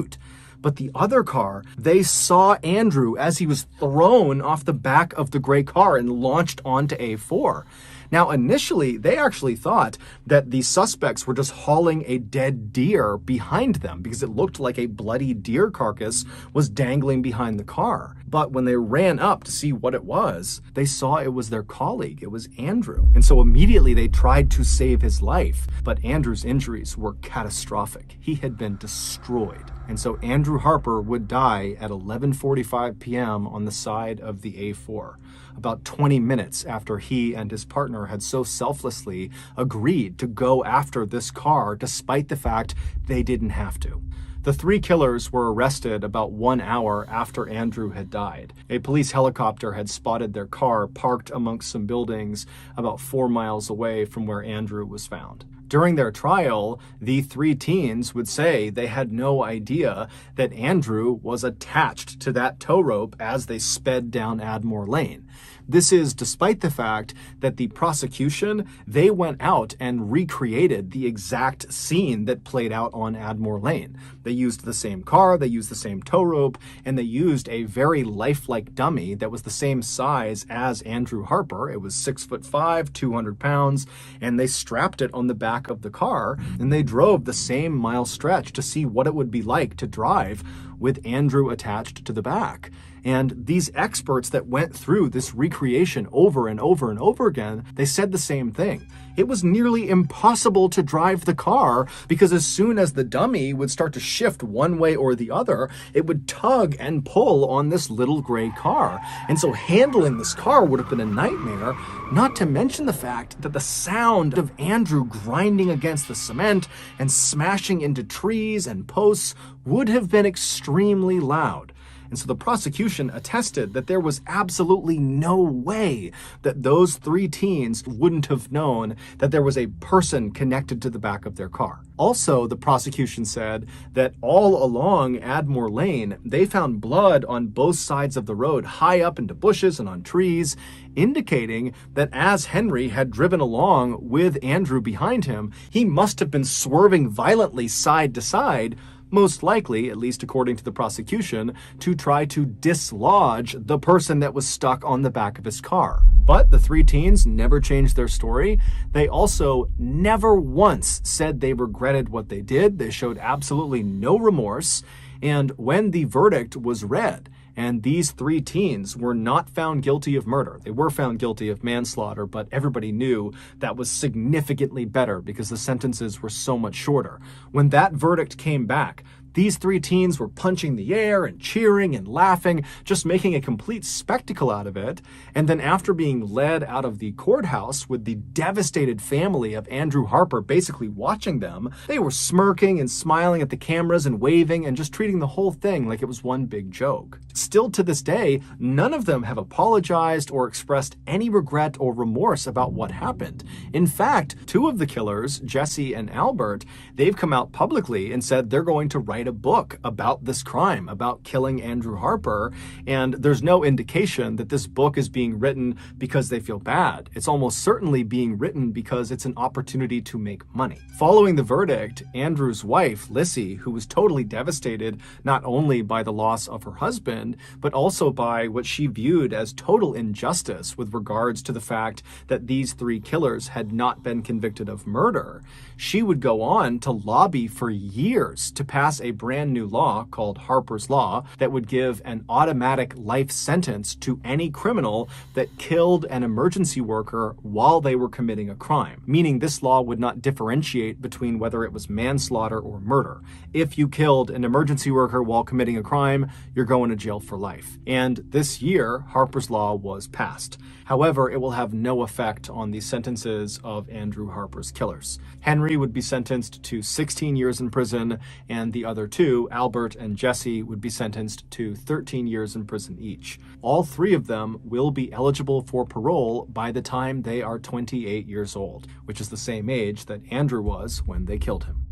But the other car, they saw Andrew as he was thrown off the back of the gray car and launched onto A4. Now, initially, they actually thought that the suspects were just hauling a dead deer behind them because it looked like a bloody deer carcass was dangling behind the car. But when they ran up to see what it was, they saw it was their colleague. It was Andrew. And so immediately they tried to save his life. But Andrew's injuries were catastrophic. He had been destroyed. And so Andrew Harper would die at 11:45 p.m. on the side of the A4, about 20 minutes after he and his partner had so selflessly agreed to go after this car despite the fact they didn't have to. The three killers were arrested about 1 hour after Andrew had died. A police helicopter had spotted their car parked amongst some buildings about 4 miles away from where Andrew was found. During their trial, the three teens would say they had no idea that Andrew was attached to that tow rope as they sped down Admore Lane. This is despite the fact that the prosecution, they went out and recreated the exact scene that played out on Admore Lane. They used the same car, they used the same tow rope, and they used a very lifelike dummy that was the same size as Andrew Harper. It was 6'5", 200 pounds, and they strapped it on the back of the car, and they drove the same mile stretch to see what it would be like to drive with Andrew attached to the back. And these experts that went through this recreation over and over and over again, they said the same thing. It was nearly impossible to drive the car because as soon as the dummy would start to shift one way or the other, it would tug and pull on this little gray car. And so handling this car would have been a nightmare, not to mention the fact that the sound of Andrew grinding against the cement and smashing into trees and posts would have been extremely loud. And so the prosecution attested that there was absolutely no way that those three teens wouldn't have known that there was a person connected to the back of their car. Also, the prosecution said that all along Admore Lane, they found blood on both sides of the road, high up into bushes and on trees, indicating that as Henry had driven along with Andrew behind him, he must have been swerving violently side to side, most likely, at least according to the prosecution, to try to dislodge the person that was stuck on the back of his car. But the three teens never changed their story. They also never once said they regretted what they did. They showed absolutely no remorse. And when the verdict was read, and these three teens were not found guilty of murder. They were found guilty of manslaughter, but everybody knew that was significantly better because the sentences were so much shorter. When that verdict came back, These three teens were punching the air and cheering and laughing, just making a complete spectacle out of it. And then after being led out of the courthouse with the devastated family of Andrew Harper basically watching them, they were smirking and smiling at the cameras and waving and just treating the whole thing like it was one big joke. Still to this day, none of them have apologized or expressed any regret or remorse about what happened. In fact, two of the killers, Jesse and Albert, they've come out publicly and said they're going to write a book about this crime, about killing Andrew Harper, and there's no indication that this book is being written because they feel bad. It's almost certainly being written because it's an opportunity to make money. Following the verdict, Andrew's wife, Lissy, who was totally devastated not only by the loss of her husband, but also by what she viewed as total injustice with regards to the fact that these three killers had not been convicted of murder, she would go on to lobby for years to pass a brand new law called Harper's Law that would give an automatic life sentence to any criminal that killed an emergency worker while they were committing a crime, meaning this law would not differentiate between whether it was manslaughter or murder. If you killed an emergency worker while committing a crime, you're going to jail for life. And this year, Harper's Law was passed. However, it will have no effect on the sentences of Andrew Harper's killers. Henry would be sentenced to 16 years in prison, and the other two, Albert and Jesse, would be sentenced to 13 years in prison each. All three of them will be eligible for parole by the time they are 28 years old, which is the same age that Andrew was when they killed him.